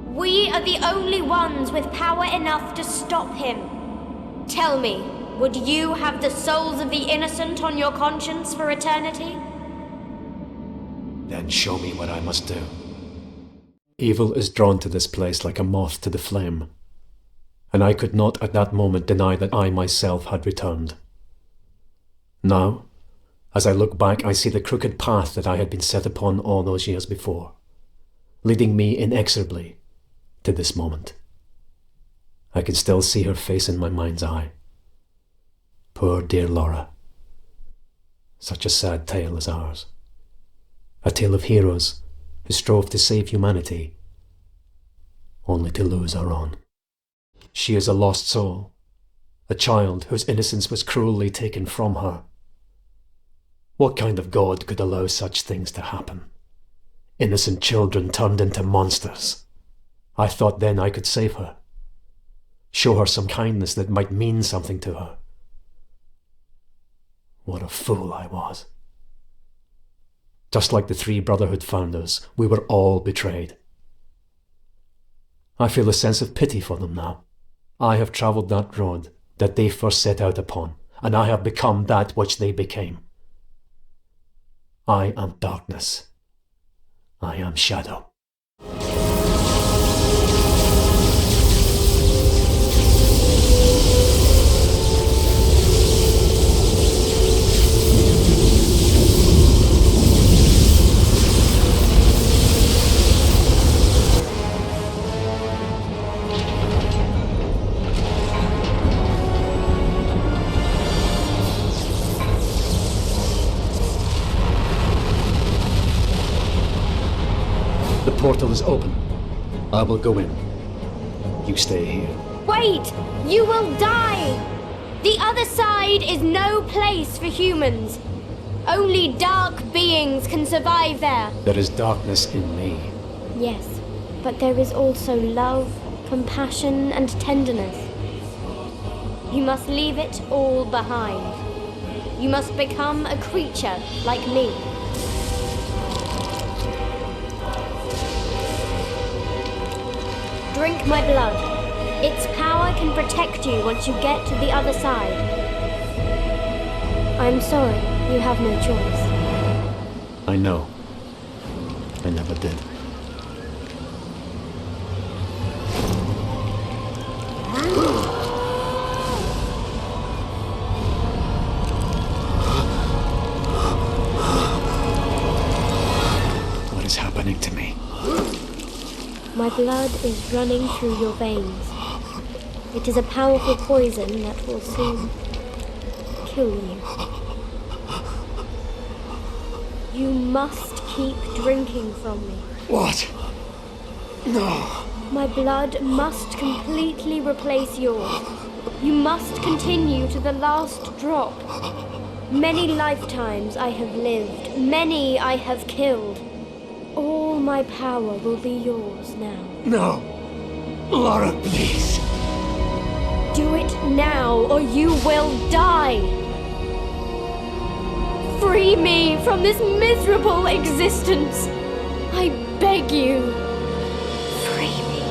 We are the only ones with power enough to stop him. Tell me, would you have the souls of the innocent on your conscience for eternity? Then show me what I must do. Evil is drawn to this place like a moth to the flame, and I could not at that moment deny that I myself had returned. Now, as I look back, I see the crooked path that I had been set upon all those years before, leading me inexorably to this moment. I can still see her face in my mind's eye. Poor dear Laura. Such a sad tale is ours. A tale of heroes who strove to save humanity, only to lose our own. She is a lost soul, a child whose innocence was cruelly taken from her. What kind of god could allow such things to happen? Innocent children turned into monsters. I thought then I could save her, show her some kindness that might mean something to her. What a fool I was. Just like the three Brotherhood founders, we were all betrayed. I feel a sense of pity for them now. I have travelled that road that they first set out upon, and I have become that which they became. I am darkness. I am shadow. The portal is open. I will go in. You stay here. Wait! You will die! The other side is no place for humans. Only dark beings can survive there. There is darkness in me. Yes, but there is also love, compassion, and tenderness. You must leave it all behind. You must become a creature like me. Drink my blood. Its power can protect you once you get to the other side. I'm sorry, you have no choice. I know. I never did. What is happening to me? My blood is running through your veins. It is a powerful poison that will soon kill you. You must keep drinking from me. What? No. My blood must completely replace yours. You must continue to the last drop. Many lifetimes I have lived, many I have killed. All my power will be yours now. No. Laura, please. Do it now, or you will die. Free me from this miserable existence. I beg you. Free me.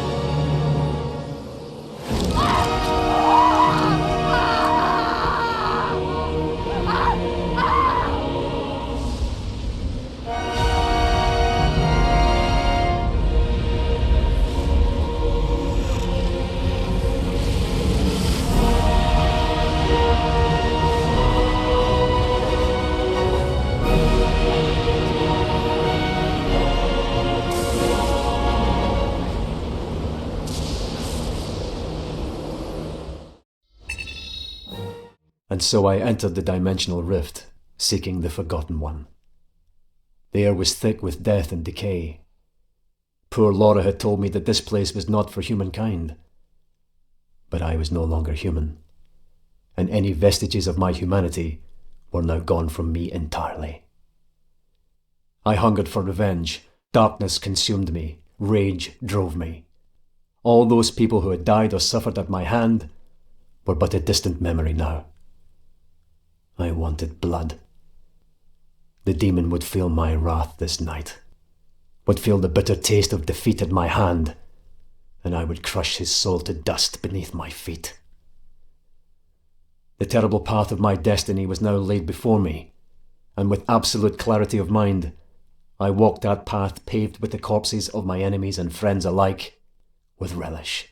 And so I entered the dimensional rift, seeking the Forgotten One. The air was thick with death and decay. Poor Laura had told me that this place was not for humankind. But I was no longer human, and any vestiges of my humanity were now gone from me entirely. I hungered for revenge. Darkness consumed me. Rage drove me. All those people who had died or suffered at my hand were but a distant memory now. I wanted blood. The demon would feel my wrath this night, would feel the bitter taste of defeat at my hand, and I would crush his soul to dust beneath my feet. The terrible path of my destiny was now laid before me, and with absolute clarity of mind, I walked that path paved with the corpses of my enemies and friends alike with relish.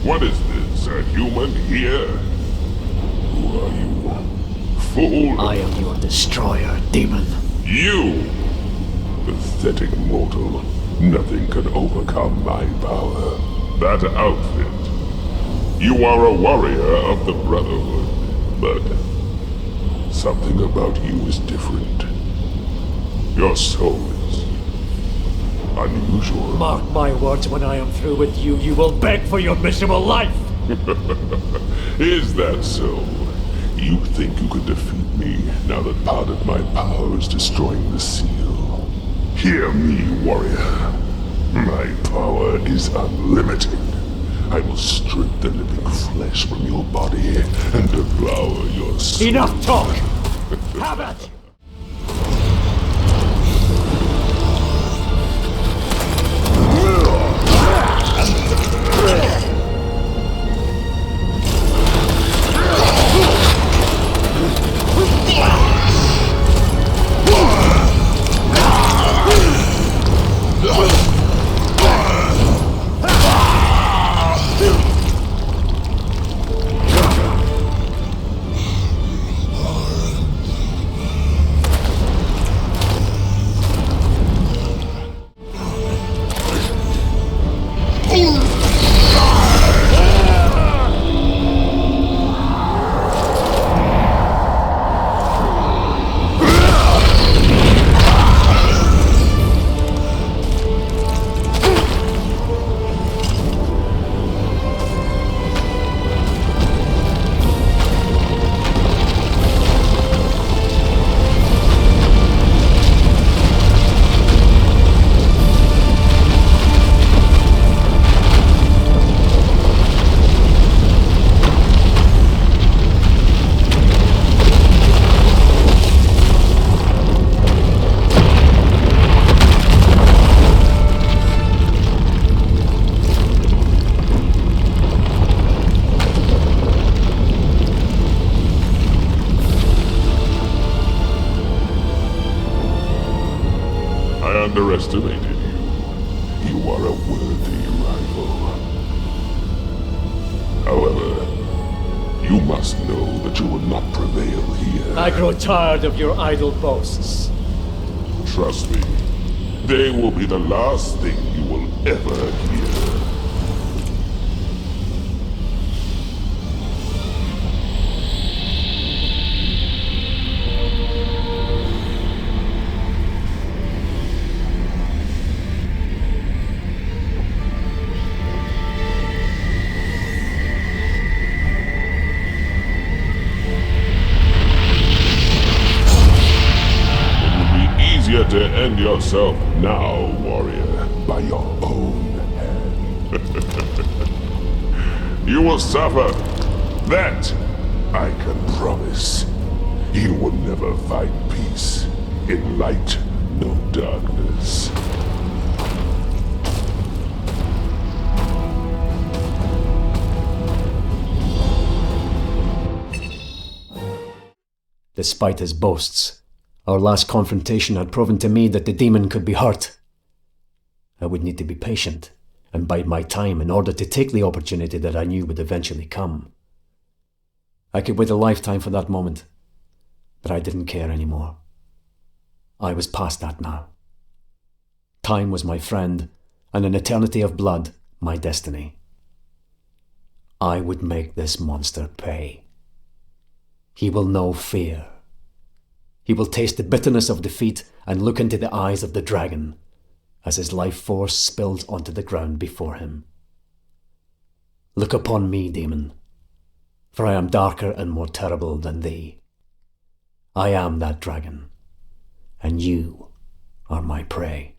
What is this? A human here? Who are you? Fool! I am your destroyer, demon. You! Pathetic mortal. Nothing can overcome my power. That outfit. You are a warrior of the Brotherhood, but something about you is different. Your soul is unusual. Mark my words, when I am through with you, you will beg for your miserable life! Is that so? You think you could defeat me now that part of my power is destroying the seal? Hear me, warrior. My power is unlimited. I will strip the living flesh from your body and devour your soul. Enough talk! Have it! I underestimated you. You are a worthy rival. However, you must know that you will not prevail here. I grow tired of your idle boasts. Trust me, they will be the last thing you will ever hear. To end yourself now, warrior, by your own hand. You will suffer. That I can promise. You will never find peace in light, no darkness. Despite his boasts, our last confrontation had proven to me that the demon could be hurt. I would need to be patient and bide my time in order to take the opportunity that I knew would eventually come. I could wait a lifetime for that moment, but I didn't care anymore. I was past that now. Time was my friend, and an eternity of blood my destiny. I would make this monster pay. He will know fear. He will taste the bitterness of defeat and look into the eyes of the dragon as his life force spills onto the ground before him. Look upon me, demon, for I am darker and more terrible than thee. I am that dragon, and you are my prey.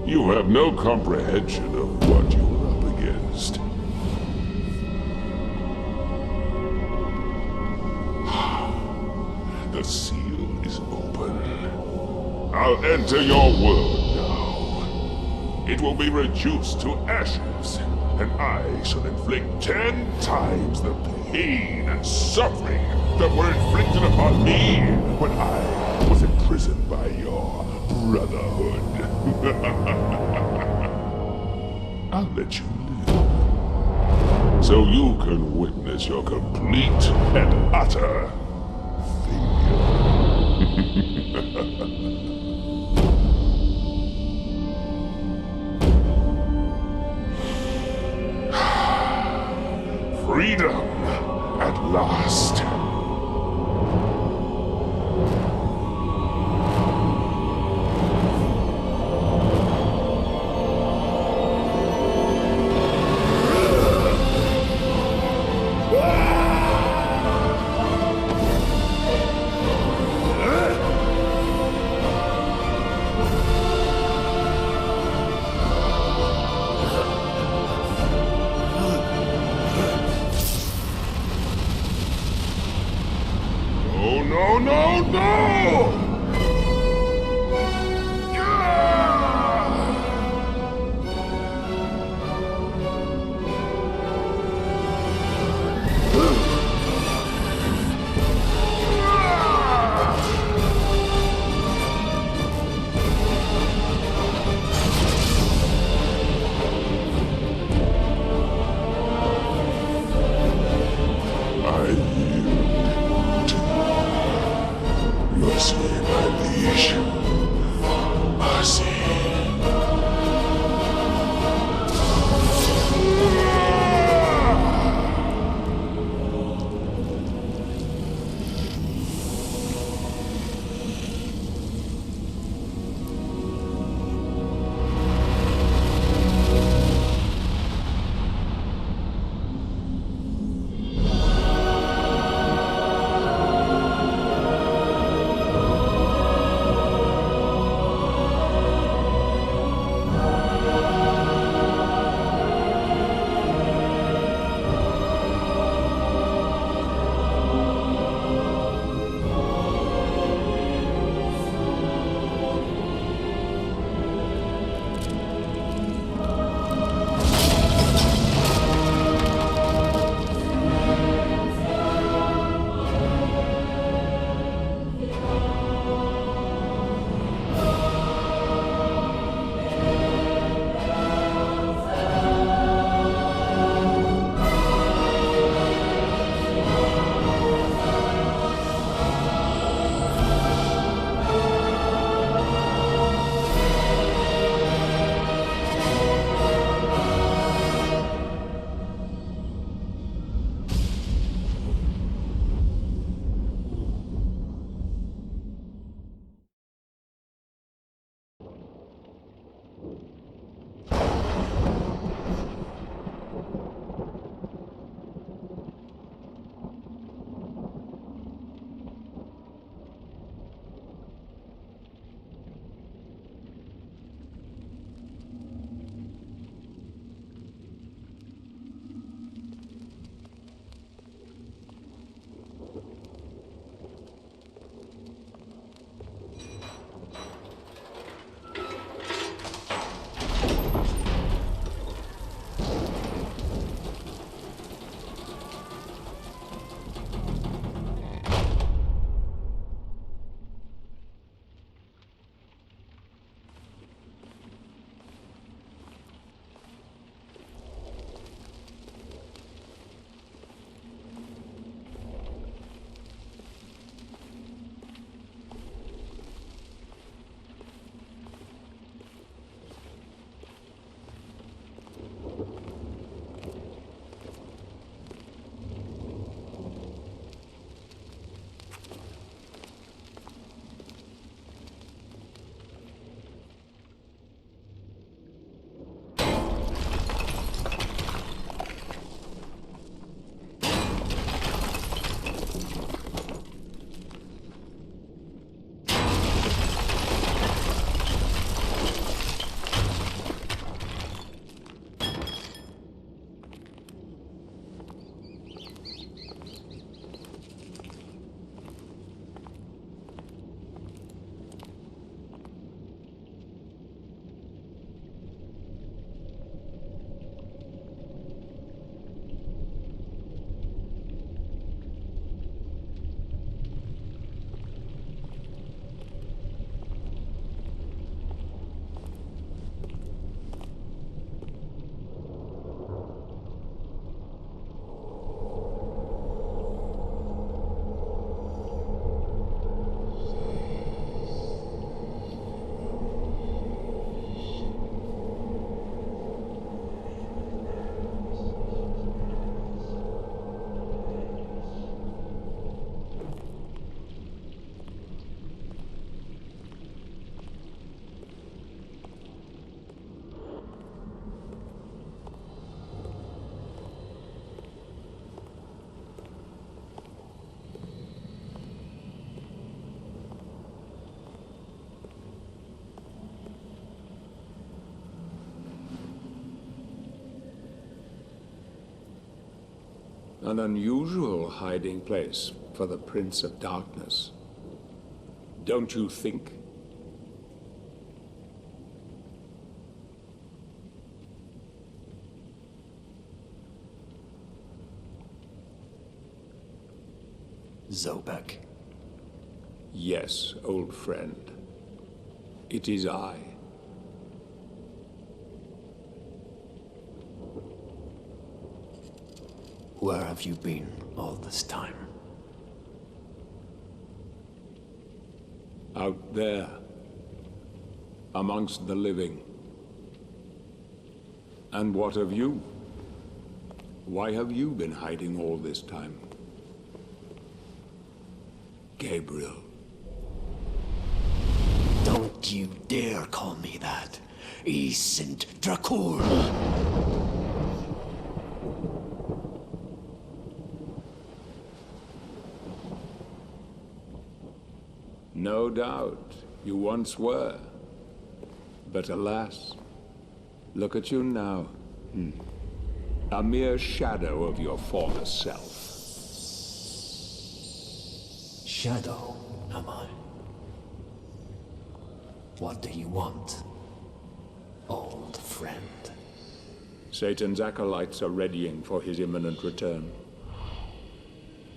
You have no comprehension of what you're up against. The seal is open. I'll enter your world now. It will be reduced to ashes, and I shall inflict 10 times the pain and suffering that were inflicted upon me when I was imprisoned by your brotherhood. I'll let you live, so you can witness your complete and utter failure. beseech you for mercy. An unusual hiding place for the Prince of Darkness. Don't you think? Zobek. Yes, old friend. It is I. Where have you been all this time? Out there, amongst the living. And what of you? Why have you been hiding all this time? Gabriel. Don't you dare call me that. Saint Dracul. No doubt, you once were. But alas, look at you now. A mere shadow of your former self. Shadow, am I? What do you want, old friend? Satan's acolytes are readying for his imminent return.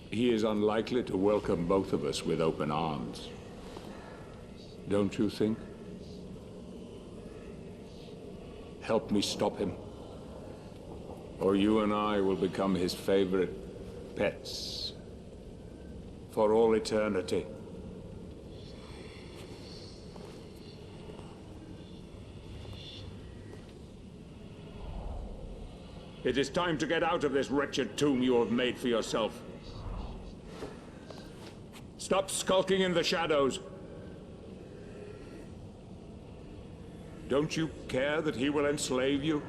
He is unlikely to welcome both of us with open arms. Don't you think? Help me stop him, or you and I will become his favorite pets for all eternity. It is time to get out of this wretched tomb you have made for yourself. Stop skulking in the shadows. Don't you care that he will enslave you?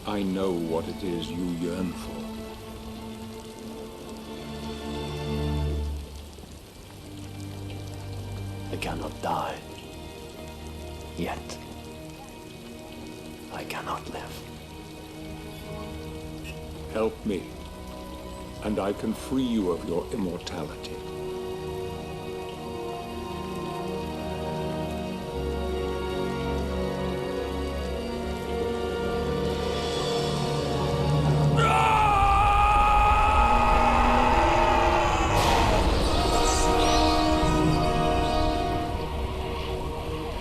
I know what it is you yearn for. I cannot die. Yet. I cannot live. Help me, and I can free you of your immortality.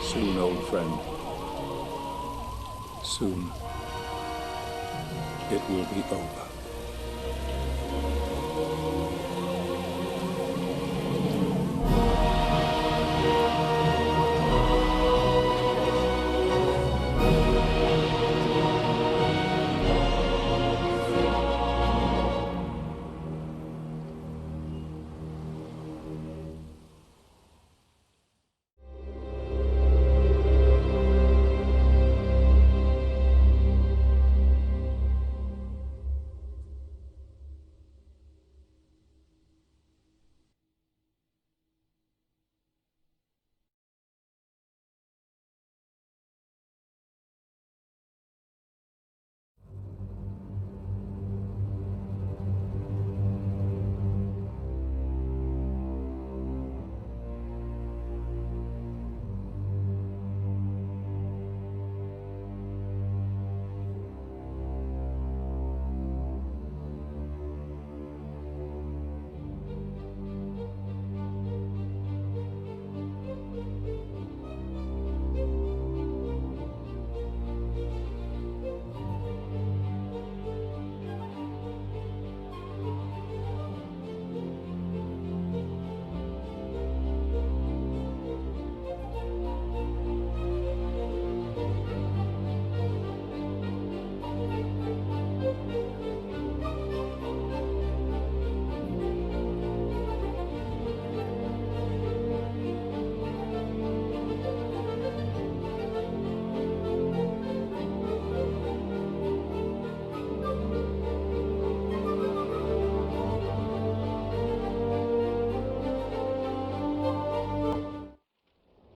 Soon, old friend. Soon, it will be over.